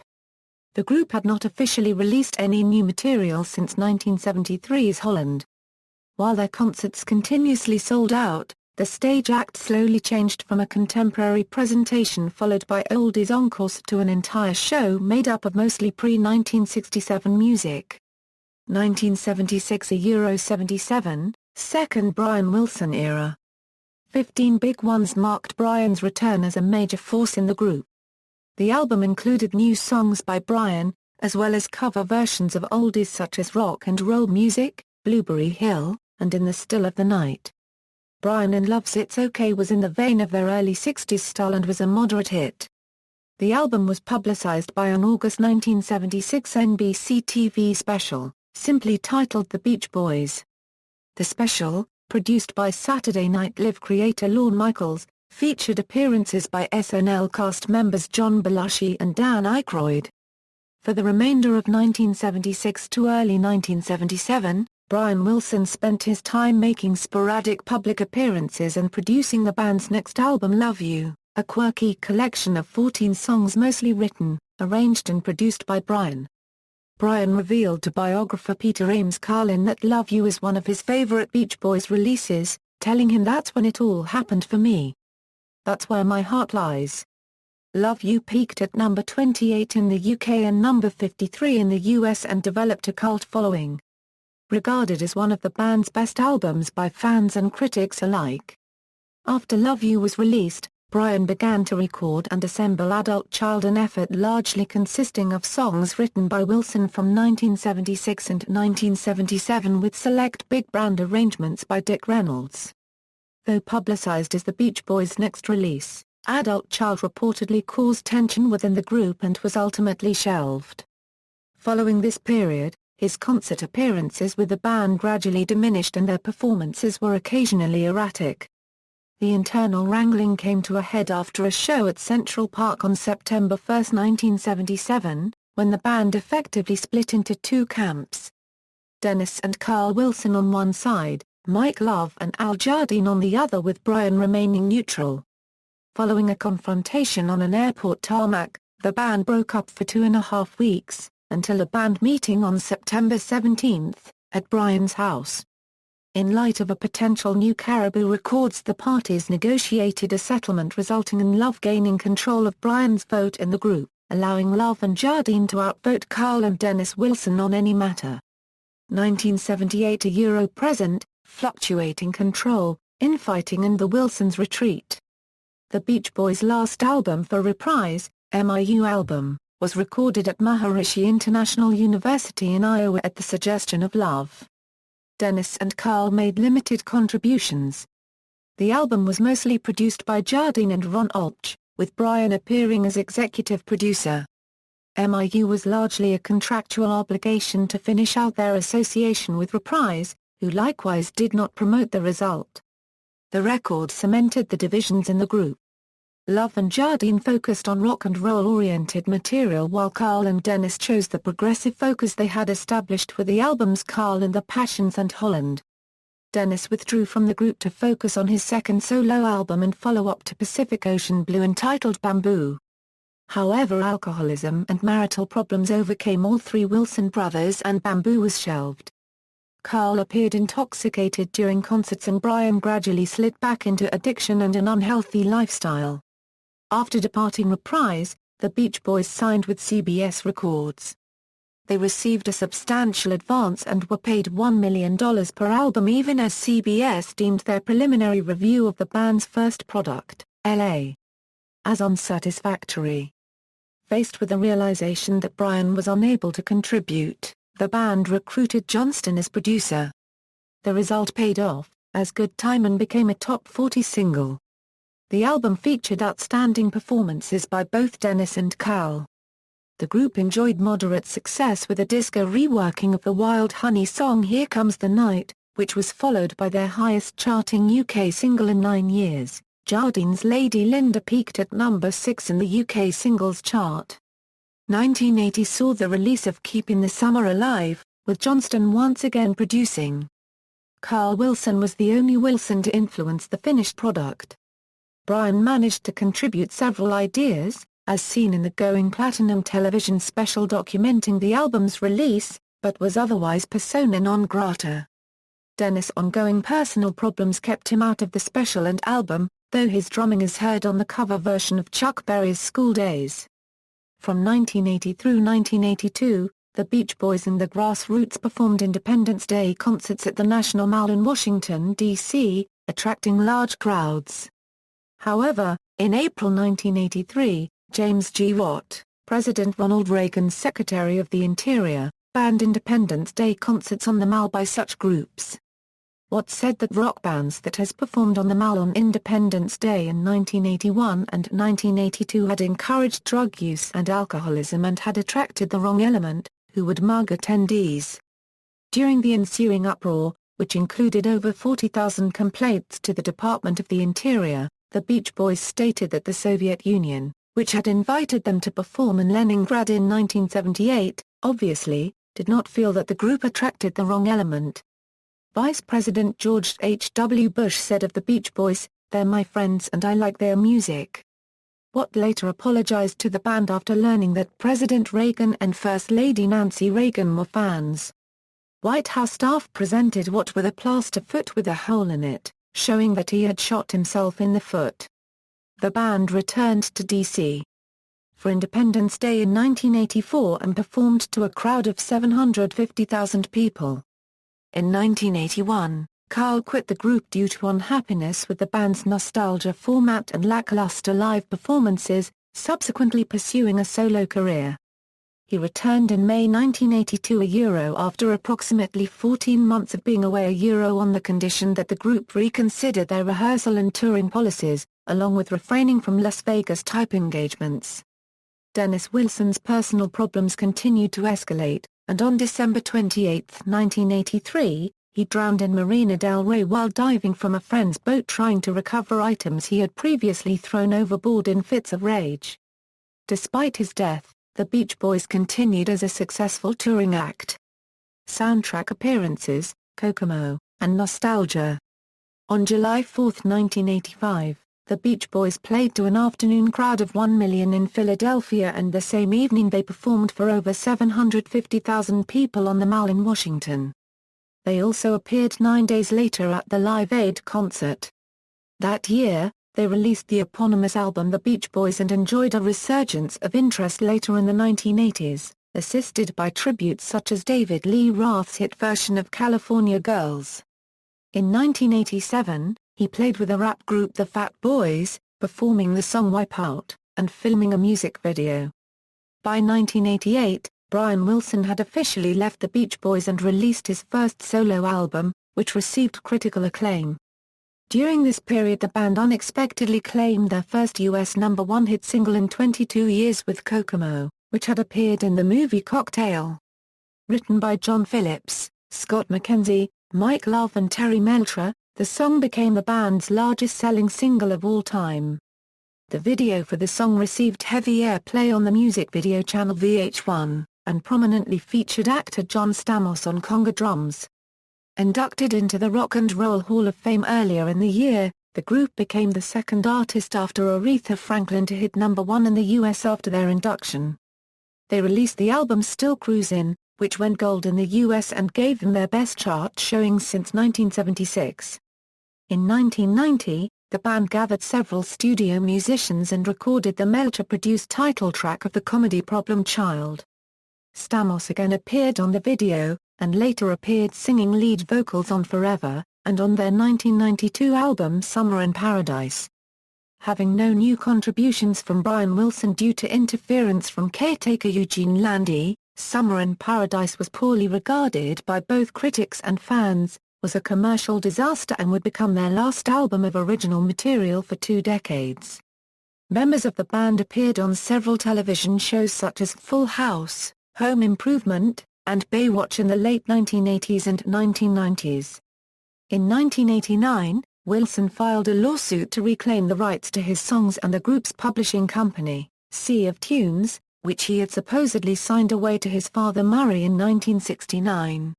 The group had not officially released any new material since 1973's Holland. While their concerts continuously sold out, the stage act slowly changed from a contemporary presentation followed by oldies encores to an entire show made up of mostly pre-1967 music. 1976 a Euro 77, Second Brian Wilson era. 15 Big Ones marked Brian's return as a major force in the group. The album included new songs by Brian, as well as cover versions of oldies such as Rock and Roll Music, Blueberry Hill, and In the Still of the Night. Brian and Love's It's Okay was in the vein of their early 60s style and was a moderate hit. The album was publicized by an August 1976 NBC TV special, simply titled The Beach Boys. The special, produced by Saturday Night Live creator Lorne Michaels, featured appearances by SNL cast members John Belushi and Dan Aykroyd. For the remainder of 1976 to early 1977, Brian Wilson spent his time making sporadic public appearances and producing the band's next album Love You, a quirky collection of 14 songs mostly written, arranged and produced by Brian. Brian revealed to biographer Peter Ames Carlin that Love You is one of his favorite Beach Boys releases, telling him that's when it all happened for me. That's where my heart lies. Love You peaked at number 28 in the UK and number 53 in the US and developed a cult following. Regarded as one of the band's best albums by fans and critics alike. After Love You was released, Brian began to record and assemble Adult Child, an effort largely consisting of songs written by Wilson from 1976 and 1977 with select big band arrangements by Dick Reynolds. Though publicized as the Beach Boys' next release, Adult Child reportedly caused tension within the group and was ultimately shelved. Following this period, his concert appearances with the band gradually diminished and their performances were occasionally erratic. The internal wrangling came to a head after a show at Central Park on September 1, 1977, when the band effectively split into two camps. Dennis and Carl Wilson on one side, Mike Love and Al Jardine on the other, with Brian remaining neutral. Following a confrontation on an airport tarmac, the band broke up for 2.5 weeks, until a band meeting on September 17, at Brian's house. In light of a potential new Caribou Records, the parties negotiated a settlement resulting in Love gaining control of Brian's vote in the group, allowing Love and Jardine to outvote Carl and Dennis Wilson on any matter. 1978 a Euro-present, fluctuating control, infighting and the Wilsons' retreat. The Beach Boys' last album for Reprise, MIU album, was recorded at Maharishi International University in Iowa at the suggestion of Love. Dennis and Carl made limited contributions. The album was mostly produced by Jardine and Ron Olch, with Brian appearing as executive producer. MIU was largely a contractual obligation to finish out their association with Reprise, who likewise did not promote the result. The record cemented the divisions in the group. Love and Jardine focused on rock and roll-oriented material while Carl and Dennis chose the progressive focus they had established with the albums Carl and the Passions and Holland. Dennis withdrew from the group to focus on his second solo album and follow-up to Pacific Ocean Blue entitled Bamboo. However, alcoholism and marital problems overcame all three Wilson brothers and Bamboo was shelved. Carl appeared intoxicated during concerts and Brian gradually slid back into addiction and an unhealthy lifestyle. After departing Reprise, the Beach Boys signed with CBS Records. They received a substantial advance and were paid $1 million per album, even as CBS deemed their preliminary review of the band's first product, L.A., as unsatisfactory. Faced with the realization that Brian was unable to contribute, the band recruited Johnston as producer. The result paid off, as Good Timin' became a top 40 single. The album featured outstanding performances by both Dennis and Carl. The group enjoyed moderate success with a disco reworking of the Wild Honey song Here Comes the Night, which was followed by their highest-charting UK single in 9 years. Jardine's Lady Linda peaked at number 6 in the UK singles chart. 1980 saw the release of Keeping the Summer Alive, with Johnston once again producing. Carl Wilson was the only Wilson to influence the finished product. Brian managed to contribute several ideas, as seen in the Going Platinum television special documenting the album's release, but was otherwise persona non grata. Dennis' ongoing personal problems kept him out of the special and album, though his drumming is heard on the cover version of Chuck Berry's School Days. From 1980 through 1982, the Beach Boys and the Grassroots performed Independence Day concerts at the National Mall in Washington, D.C., attracting large crowds. However, in April 1983, James G. Watt, President Ronald Reagan's Secretary of the Interior, banned Independence Day concerts on the Mall by such groups. Watt said that rock bands that has performed on the Mall on Independence Day in 1981 and 1982 had encouraged drug use and alcoholism and had attracted the wrong element, who would mug attendees. During the ensuing uproar, which included over 40,000 complaints to the Department of the Interior, the Beach Boys stated that the Soviet Union, which had invited them to perform in Leningrad in 1978, obviously, did not feel that the group attracted the wrong element. Vice President George H. W. Bush said of the Beach Boys, "They're my friends and I like their music." Watt later apologized to the band after learning that President Reagan and First Lady Nancy Reagan were fans. White House staff presented Watt with a plaster foot with a hole in it, showing that he had shot himself in the foot. The band returned to D.C. for Independence Day in 1984 and performed to a crowd of 750,000 people. In 1981, Carl quit the group due to unhappiness with the band's nostalgia format and lackluster live performances, subsequently pursuing a solo career. He returned in May 1982 after approximately 14 months of being away on the condition that the group reconsider their rehearsal and touring policies, along with refraining from Las Vegas-type engagements. Dennis Wilson's personal problems continued to escalate, and on December 28, 1983, he drowned in Marina del Rey while diving from a friend's boat trying to recover items he had previously thrown overboard in fits of rage. Despite his death, the Beach Boys continued as a successful touring act. Soundtrack appearances, Kokomo, and Nostalgia. On July 4, 1985, the Beach Boys played to an afternoon crowd of 1 million in Philadelphia, and the same evening they performed for over 750,000 people on the Mall in Washington. They also appeared 9 days later at the Live Aid concert. That year, they released the eponymous album The Beach Boys and enjoyed a resurgence of interest later in the 1980s, assisted by tributes such as David Lee Roth's hit version of California Girls. In 1987, he played with the rap group The Fat Boys, performing the song Wipe Out, and filming a music video. By 1988, Brian Wilson had officially left the Beach Boys and released his first solo album, which received critical acclaim. During this period the band unexpectedly claimed their first U.S. #1 hit single in 22 years with Kokomo, which had appeared in the movie Cocktail. Written by John Phillips, Scott McKenzie, Mike Love and Terry Melcher, the song became the band's largest-selling single of all time. The video for the song received heavy airplay on the music video channel VH1, and prominently featured actor John Stamos on conga drums. Inducted into the Rock and Roll Hall of Fame earlier in the year, the group became the second artist after Aretha Franklin to hit #1 in the U.S. after their induction. They released the album Still Cruisin', which went gold in the U.S. and gave them their best chart showing since 1976. In 1990, the band gathered several studio musicians and recorded the Melcher-produced title track of the comedy Problem Child. Stamos again appeared on the video, and later appeared singing lead vocals on Forever, and on their 1992 album Summer in Paradise. Having no new contributions from Brian Wilson due to interference from caretaker Eugene Landy, Summer in Paradise was poorly regarded by both critics and fans, was a commercial disaster and would become their last album of original material for 2 decades. Members of the band appeared on several television shows such as Full House, Home Improvement, and Baywatch in the late 1980s and 1990s. In 1989, Wilson filed a lawsuit to reclaim the rights to his songs and the group's publishing company, Sea of Tunes, which he had supposedly signed away to his father Murry in 1969.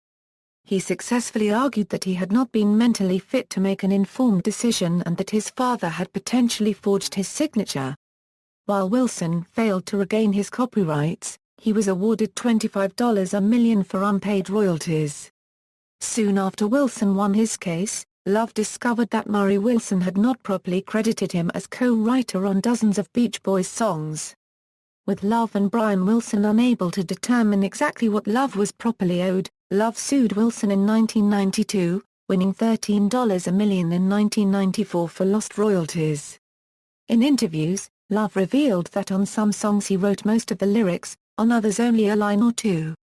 He successfully argued that he had not been mentally fit to make an informed decision and that his father had potentially forged his signature. While Wilson failed to regain his copyrights, he was awarded $25 a million for unpaid royalties. Soon after Wilson won his case, Love discovered that Murry Wilson had not properly credited him as co-writer on dozens of Beach Boys songs. With Love and Brian Wilson unable to determine exactly what Love was properly owed, Love sued Wilson in 1992, winning $13 million in 1994 for lost royalties. In interviews, Love revealed that on some songs he wrote most of the lyrics, on others only a line or two.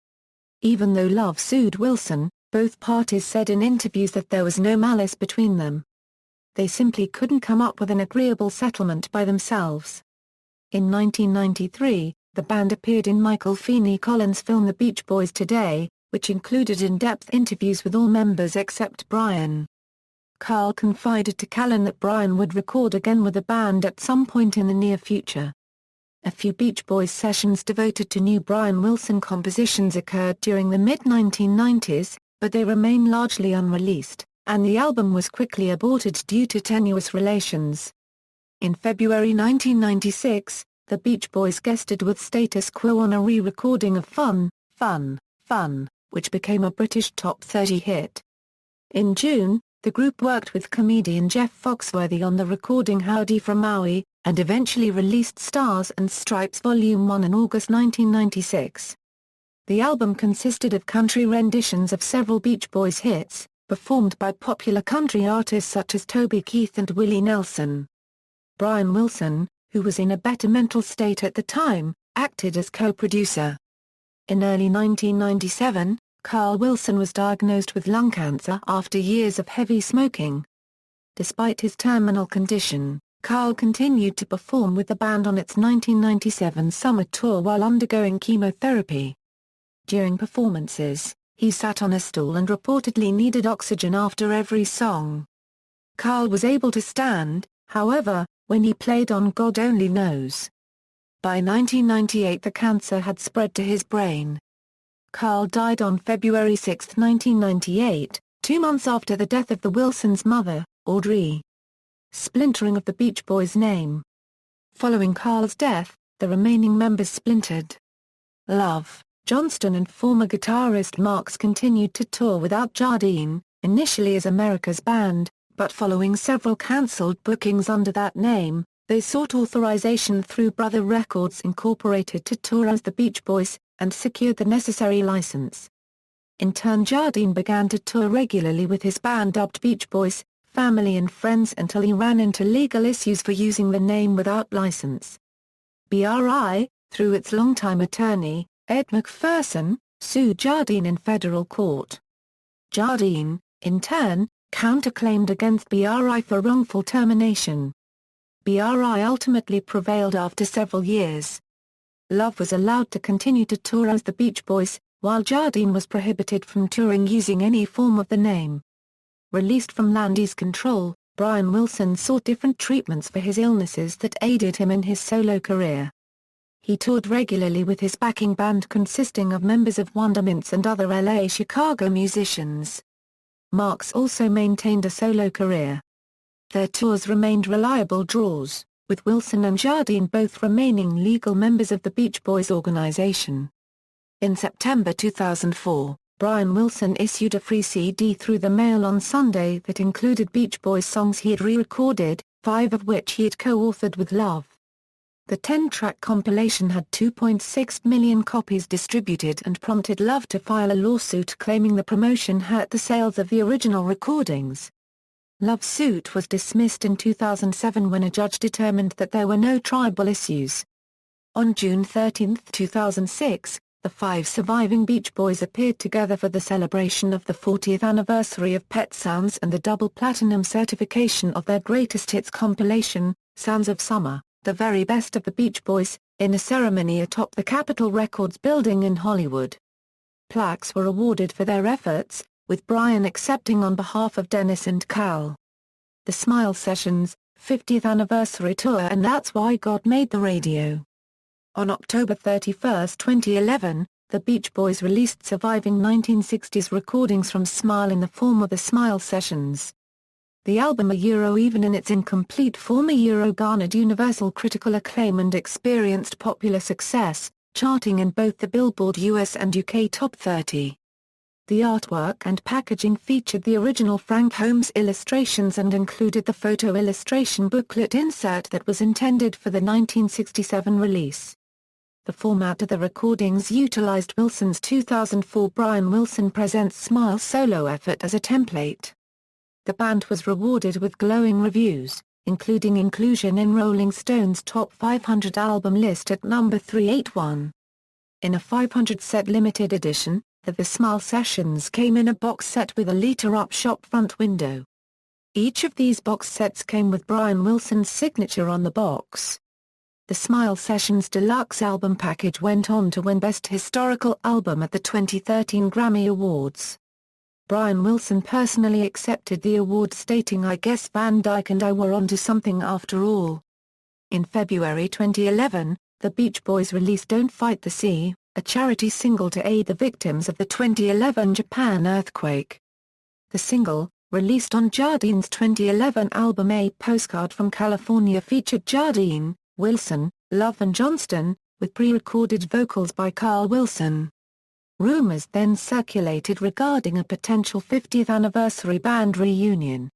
Even though Love sued Wilson, both parties said in interviews that there was no malice between them. They simply couldn't come up with an agreeable settlement by themselves. In 1993, the band appeared in Michael Feeney Collins' film The Beach Boys Today, which included in-depth interviews with all members except Brian. Carl confided to Callan that Brian would record again with the band at some point in the near future. A few Beach Boys sessions devoted to new Brian Wilson compositions occurred during the mid-1990s, but they remain largely unreleased, and the album was quickly aborted due to tenuous relations. In February 1996, the Beach Boys guested with Status Quo on a re-recording of Fun, Fun, Fun, which became a British top 30 hit. In June, the group worked with comedian Jeff Foxworthy on the recording Howdy from Maui, and eventually released Stars and Stripes Volume 1 in August 1996. The album consisted of country renditions of several Beach Boys hits, performed by popular country artists such as Toby Keith and Willie Nelson. Brian Wilson, who was in a better mental state at the time, acted as co-producer. In early 1997, Carl Wilson was diagnosed with lung cancer after years of heavy smoking. Despite his terminal condition, Carl continued to perform with the band on its 1997 summer tour while undergoing chemotherapy. During performances, he sat on a stool and reportedly needed oxygen after every song. Carl was able to stand, however, when he played on God Only Knows. By 1998 the cancer had spread to his brain. Carl died on February 6, 1998, 2 months after the death of the Wilsons' mother, Audrey. Splintering of the Beach Boys' name. Following Carl's death, the remaining members splintered. Love, Johnston and former guitarist Marks continued to tour without Jardine, initially as America's Band, but following several cancelled bookings under that name, they sought authorization through Brother Records Incorporated to tour as the Beach Boys, and secured the necessary license. In turn Jardine began to tour regularly with his band dubbed Beach Boys, Family and Friends until he ran into legal issues for using the name without license. BRI, through its longtime attorney, Ed McPherson, sued Jardine in federal court. Jardine, in turn, counterclaimed against BRI for wrongful termination. BRI ultimately prevailed after several years. Love was allowed to continue to tour as the Beach Boys, while Jardine was prohibited from touring using any form of the name. Released from Landy's control, Brian Wilson sought different treatments for his illnesses that aided him in his solo career. He toured regularly with his backing band consisting of members of Wondermints and other LA-Chicago musicians. Marks also maintained a solo career. Their tours remained reliable draws, with Wilson and Jardine both remaining legal members of the Beach Boys organization. In September 2004, Brian Wilson issued a free CD through the mail on Sunday that included Beach Boys songs he had re-recorded, 5 of which he had co-authored with Love. The 10-track compilation had 2.6 million copies distributed and prompted Love to file a lawsuit claiming the promotion hurt the sales of the original recordings. Love's suit was dismissed in 2007 when a judge determined that there were no tribal issues. On June 13, 2006, the 5 surviving Beach Boys appeared together for the celebration of the 40th anniversary of Pet Sounds and the double platinum certification of their greatest hits compilation, Sounds of Summer, the very best of the Beach Boys, in a ceremony atop the Capitol Records building in Hollywood. Plaques were awarded for their efforts, with Brian accepting on behalf of Dennis and Cal. The Smile Sessions, 50th Anniversary Tour and That's Why God Made the Radio. On October 31, 2011, the Beach Boys released surviving 1960s recordings from Smile in the form of the Smile Sessions. The album even in its incomplete form garnered universal critical acclaim and experienced popular success, charting in both the Billboard US and UK Top 30. The artwork and packaging featured the original Frank Holmes illustrations and included the photo illustration booklet insert that was intended for the 1967 release. The format of the recordings utilized Wilson's 2004 Brian Wilson Presents Smile solo effort as a template. The band was rewarded with glowing reviews, including inclusion in Rolling Stone's Top 500 album list at number 381. In a 500-set limited edition, the Smile Sessions came in a box set with a light-up shop front window. Each of these box sets came with Brian Wilson's signature on the box. The Smile Sessions Deluxe album package went on to win Best Historical Album at the 2013 Grammy Awards. Brian Wilson personally accepted the award, stating, "I guess Van Dyke and I were onto something after all." In February 2011, the Beach Boys released Don't Fight the Sea, a charity single to aid the victims of the 2011 Japan earthquake. The single, released on Jardine's 2011 album A Postcard from California, featured Jardine, Wilson, Love and Johnston, with pre-recorded vocals by Carl Wilson. Rumors then circulated regarding a potential 50th anniversary band reunion.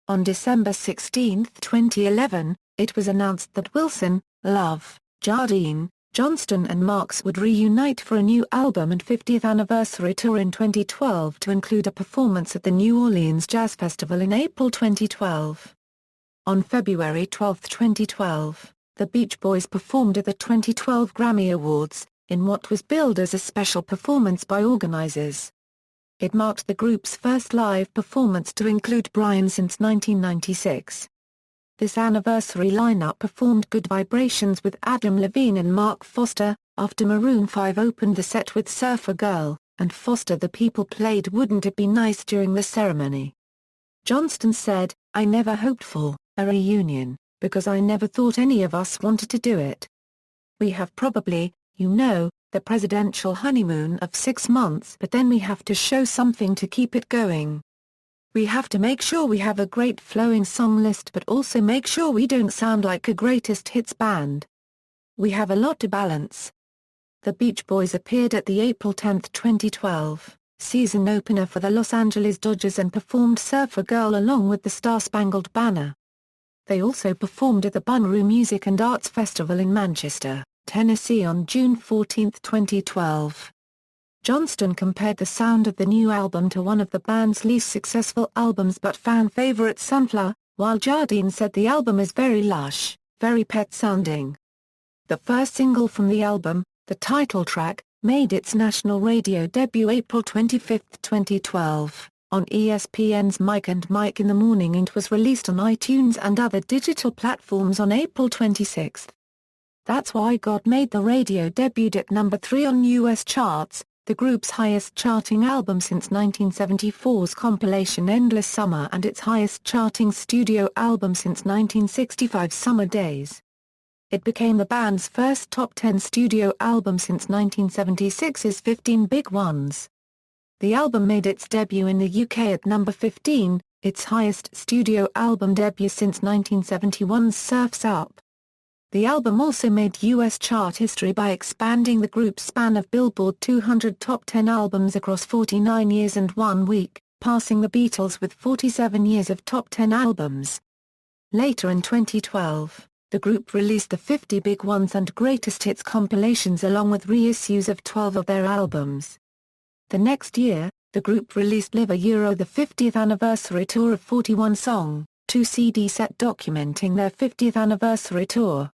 On December 16, 2011, it was announced that Wilson, Love, Jardine, Johnston and Marks would reunite for a new album and 50th anniversary tour in 2012 to include a performance at the New Orleans Jazz Festival in April 2012. On February 12, 2012, the Beach Boys performed at the 2012 Grammy Awards, in what was billed as a special performance by organizers. It marked the group's first live performance to include Brian since 1996. This anniversary lineup performed Good Vibrations with Adam Levine and Mark Foster, after Maroon 5 opened the set with Surfer Girl, and Foster the People played Wouldn't It Be Nice during the ceremony. Johnston said, "I never hoped for a reunion, because I never thought any of us wanted to do it. We have probably, the presidential honeymoon of 6 months, but then we have to show something to keep it going. We have to make sure we have a great flowing song list, but also make sure we don't sound like a greatest hits band. We have a lot to balance." The Beach Boys appeared at the April 10, 2012, season opener for the Los Angeles Dodgers and performed Surfer Girl along with the Star-Spangled Banner. They also performed at the Bonnaroo Music and Arts Festival in Manchester, Tennessee on June 14, 2012. Johnston compared the sound of the new album to one of the band's least successful albums but fan favorite Sunflower, while Jardine said the album is very lush, very pet-sounding. The first single from the album, the title track, made its national radio debut April 25, 2012, on ESPN's Mike and Mike in the Morning and was released on iTunes and other digital platforms on April 26. That's Why God Made the Radio debuted at number 3 on U.S. charts, the group's highest-charting album since 1974's compilation Endless Summer and its highest-charting studio album since 1965's Summer Days. It became the band's first top 10 studio album since 1976's 15 Big Ones. The album made its debut in the UK at number 15, its highest studio album debut since 1971's Surf's Up. The album also made U.S. chart history by expanding the group's span of Billboard 200 top 10 albums across 49 years and 1 week, passing the Beatles with 47 years of top 10 albums. Later in 2012, the group released the 50 Big Ones and Greatest Hits compilations along with reissues of 12 of their albums. The next year, the group released Live the 50th anniversary tour of 41 song, 2 CD set documenting their 50th anniversary tour.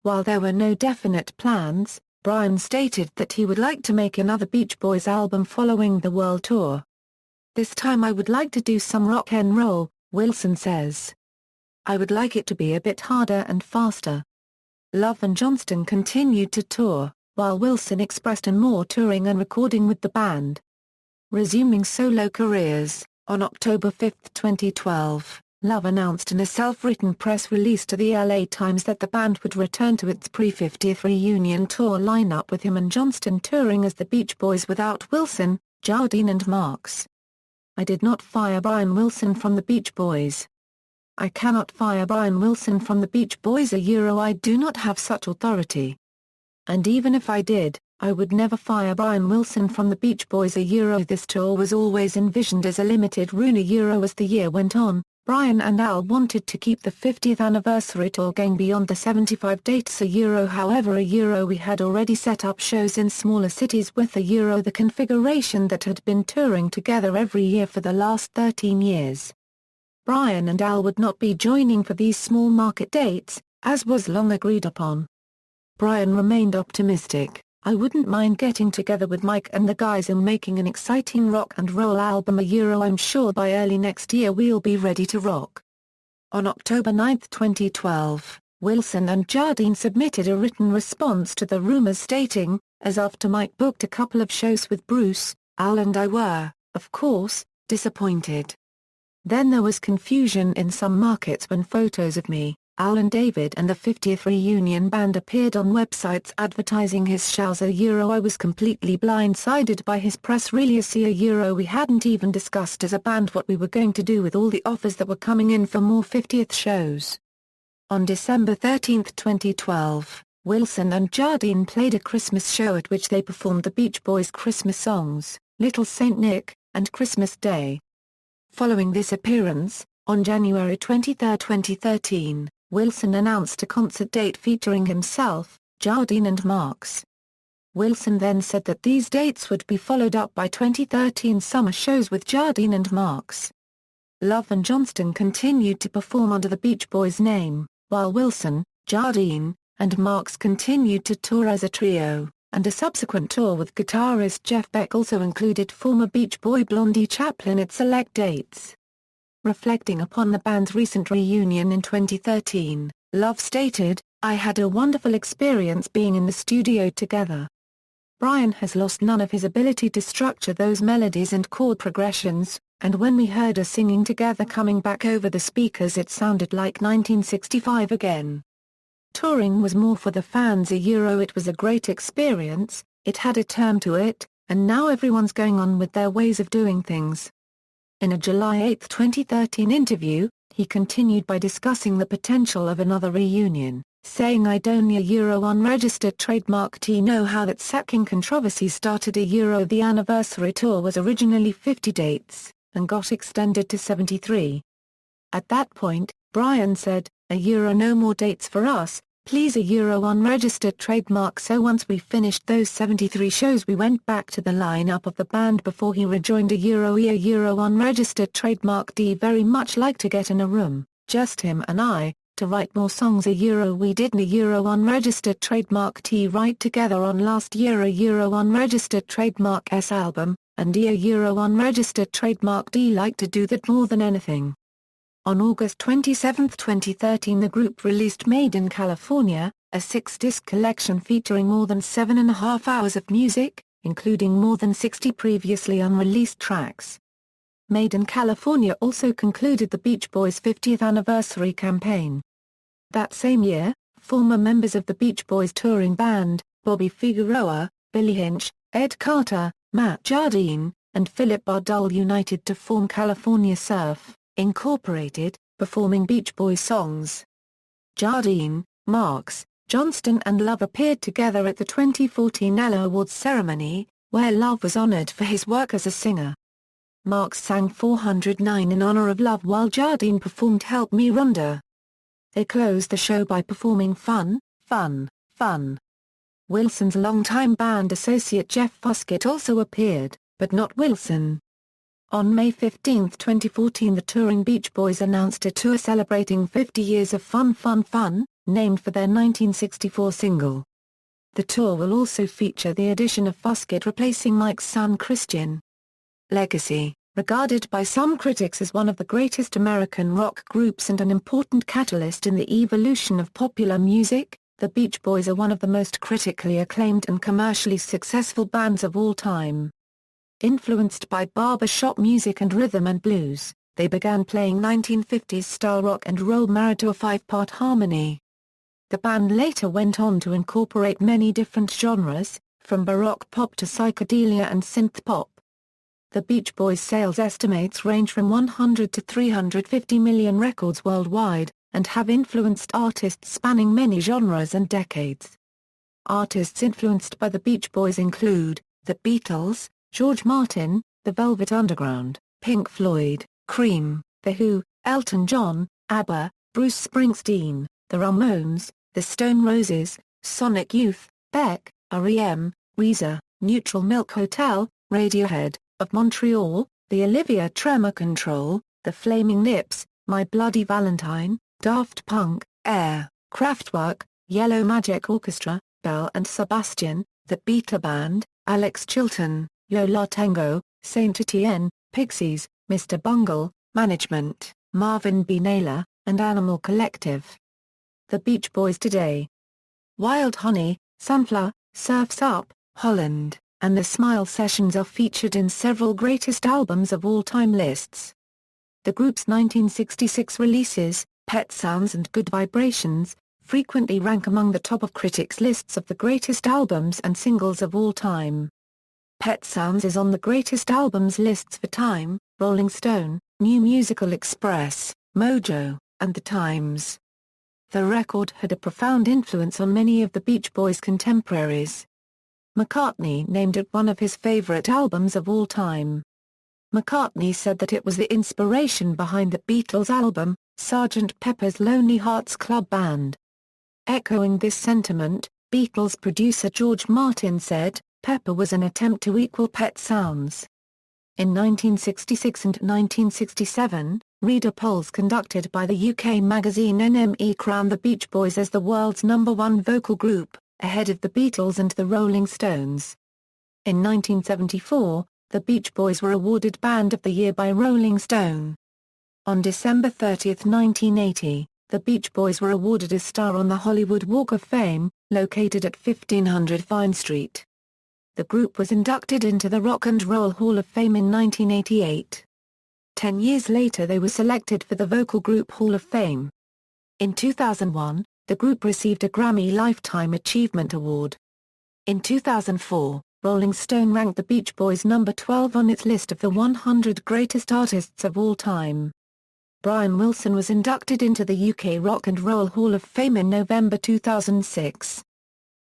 While there were no definite plans, Brian stated that he would like to make another Beach Boys album following the world tour. "This time I would like to do some rock and roll," Wilson says. "I would like it to be a bit harder and faster." Love and Johnston continued to tour, while Wilson expressed an more touring and recording with the band. Resuming solo careers, on October 5, 2012. Love announced in a self-written press release to the LA Times that the band would return to its pre-50th reunion tour lineup with him and Johnston touring as the Beach Boys without Wilson, Jardine and Marks. "I did not fire Brian Wilson from the Beach Boys. I cannot fire Brian Wilson from the Beach Boys. I do not have such authority. And even if I did, I would never fire Brian Wilson from the Beach Boys. This tour was always envisioned as a limited run. As the year went on, Brian and Al wanted to keep the 50th anniversary tour going beyond the 75 dates however we had already set up shows in smaller cities with the configuration that had been touring together every year for the last 13 years. Brian and Al would not be joining for these small market dates, as was long agreed upon. Brian remained optimistic. "I wouldn't mind getting together with Mike and the guys and making an exciting rock and roll album I'm sure by early next year we'll be ready to rock." On October 9, 2012, Wilson and Jardine submitted a written response to the rumors stating, "As after Mike booked a couple of shows with Bruce, Al and I were, of course, disappointed. Then there was confusion in some markets when photos of me, Al and David and the 50th reunion band appeared on websites advertising his shows I was completely blindsided by his press release we hadn't even discussed as a band what we were going to do with all the offers that were coming in for more 50th shows." On December 13, 2012, Wilson and Jardine played a Christmas show at which they performed the Beach Boys' Christmas songs, "Little Saint Nick" and "Christmas Day." Following this appearance, on January 23, 2013, Wilson announced a concert date featuring himself, Jardine and Marks. Wilson then said that these dates would be followed up by 2013 summer shows with Jardine and Marks. Love and Johnston continued to perform under the Beach Boys name, while Wilson, Jardine, and Marks continued to tour as a trio, and a subsequent tour with guitarist Jeff Beck also included former Beach Boy Blondie Chaplin at select dates. Reflecting upon the band's recent reunion in 2013, Love stated, "I had a wonderful experience being in the studio together. Brian has lost none of his ability to structure those melodies and chord progressions, and when we heard us singing together coming back over the speakers it sounded like 1965 again. Touring was more for the fans it was a great experience, it had a term to it, and now everyone's going on with their ways of doing things." In a July 8, 2013 interview, he continued by discussing the potential of another reunion, saying, "I don't unregistered trademark T know how that sacking controversy started the anniversary tour was originally 50 dates, and got extended to 73. At that point, Brian said, no more dates for us, please unregistered trademark." So once we finished those 73 shows we went back to the lineup of the band before he rejoined unregistered trademark D very much like to get in a room, just him and I, to write more songs we did unregistered trademark T write together on last year unregistered trademark S album, and unregistered trademark D like to do that more than anything. On August 27, 2013 the group released Made in California, a 6-disc collection featuring more than 7.5 hours of music, including more than 60 previously unreleased tracks. Made in California also concluded the Beach Boys' 50th anniversary campaign. That same year, former members of the Beach Boys touring band, Bobby Figueroa, Billy Hinch, Ed Carter, Matt Jardine, and Philip Bardul united to form California Surf, Incorporated, performing Beach Boys songs. Jardine, Marks, Johnston and Love appeared together at the 2014 Ella Awards ceremony, where Love was honored for his work as a singer. Marks sang 409 in honor of Love while Jardine performed Help Me Rhonda. They closed the show by performing Fun, Fun, Fun. Wilson's longtime band associate Jeff Foskett also appeared, but not Wilson. On May 15, 2014 the touring Beach Boys announced a tour celebrating 50 years of Fun Fun Fun, named for their 1964 single. The tour will also feature the addition of Foskett replacing Mike's son Christian. Legacy, regarded by some critics as one of the greatest American rock groups and an important catalyst in the evolution of popular music, the Beach Boys are one of the most critically acclaimed and commercially successful bands of all time. Influenced by barbershop music and rhythm and blues, they began playing 1950s-style rock and roll married to a 5-part harmony. The band later went on to incorporate many different genres, from baroque pop to psychedelia and synth pop. The Beach Boys' sales estimates range from 100 to 350 million records worldwide, and have influenced artists spanning many genres and decades. Artists influenced by the Beach Boys include The Beatles, George Martin, The Velvet Underground, Pink Floyd, Cream, The Who, Elton John, ABBA, Bruce Springsteen, The Ramones, The Stone Roses, Sonic Youth, Beck, R.E.M., Weezer, Neutral Milk Hotel, Radiohead, Of Montreal, The Olivia Tremor Control, The Flaming Lips, My Bloody Valentine, Daft Punk, Air, Kraftwerk, Yellow Magic Orchestra, Belle and Sebastian, The Beatles Band, Alex Chilton, Yo La Tengo, Saint Etienne, Pixies, Mr. Bungle, Management, Marvin B. Naylor, and Animal Collective. The Beach Boys Today. Wild Honey, Sunflower, Surf's Up, Holland, and The Smile Sessions are featured in several greatest albums of all time lists. The group's 1966 releases, Pet Sounds and Good Vibrations, frequently rank among the top of critics' lists of the greatest albums and singles of all time. Pet Sounds is on the greatest albums lists for Time, Rolling Stone, New Musical Express, Mojo, and The Times. The record had a profound influence on many of the Beach Boys' contemporaries. McCartney named it one of his favorite albums of all time. McCartney said that it was the inspiration behind the Beatles' album, Sgt. Pepper's Lonely Hearts Club Band. Echoing this sentiment, Beatles producer George Martin said, Pepper was an attempt to equal Pet Sounds. In 1966 and 1967, reader polls conducted by the UK magazine NME crowned the Beach Boys as the world's #1 vocal group, ahead of the Beatles and the Rolling Stones. In 1974, the Beach Boys were awarded Band of the Year by Rolling Stone. On December 30, 1980, the Beach Boys were awarded a star on the Hollywood Walk of Fame, located at 1500 Vine Street. The group was inducted into the Rock and Roll Hall of Fame in 1988. 10 years later they were selected for the Vocal Group Hall of Fame. In 2001, the group received a Grammy Lifetime Achievement Award. In 2004, Rolling Stone ranked the Beach Boys number 12 on its list of the 100 greatest artists of all time. Brian Wilson was inducted into the UK Rock and Roll Hall of Fame in November 2006.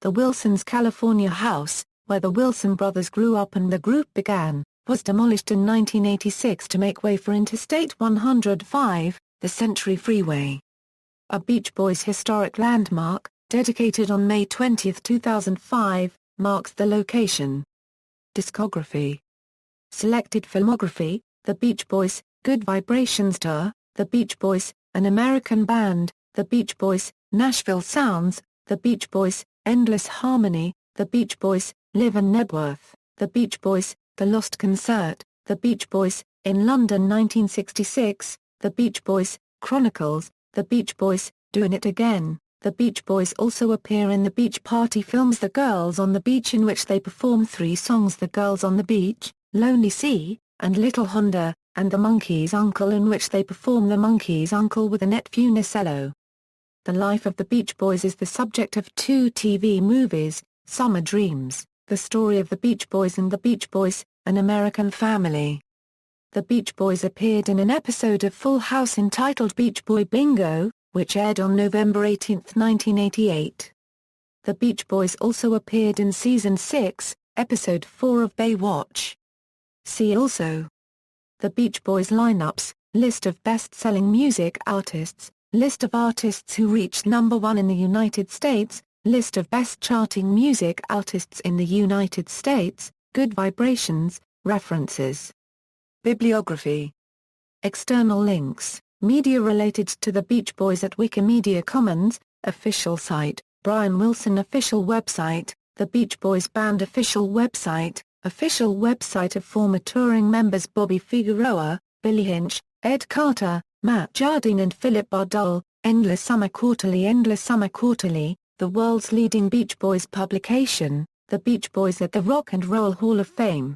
The Wilsons' California house, where the Wilson brothers grew up and the group began, was demolished in 1986 to make way for Interstate 105, the Century Freeway. A Beach Boys historic landmark, dedicated on May 20, 2005, marks the location. Discography. Selected filmography: The Beach Boys, Good Vibrations Tour, The Beach Boys, An American Band, The Beach Boys, Nashville Sounds, The Beach Boys, Endless Harmony, The Beach Boys, Live and Nebworth, The Beach Boys, The Lost Concert, The Beach Boys, In London 1966, The Beach Boys, Chronicles, The Beach Boys, Doin' It Again. The Beach Boys also appear in the Beach Party films The Girls on the Beach, in which they perform 3 songs: The Girls on the Beach, Lonely Sea, and Little Honda, and The Monkees' Uncle, in which they perform The Monkees' Uncle with Annette Funicello. The life of the Beach Boys is the subject of 2 TV movies, Summer Dreams, The Story of the Beach Boys, and The Beach Boys, An American Family. The Beach Boys appeared in an episode of Full House entitled Beach Boy Bingo, which aired on November 18, 1988. The Beach Boys also appeared in Season 6, Episode 4 of Baywatch. See also: The Beach Boys lineups, list of best-selling music artists, list of artists who reached #1 in the United States, list of best-charting music artists in the United States, Good Vibrations, references. Bibliography. External links. Media related to the Beach Boys at Wikimedia Commons, official site, Brian Wilson official website, The Beach Boys Band official website of former touring members Bobby Figueroa, Billy Hinch, Ed Carter, Matt Jardine and Philip Bardol, Endless Summer Quarterly, the world's leading Beach Boys publication, The Beach Boys at the Rock and Roll Hall of Fame.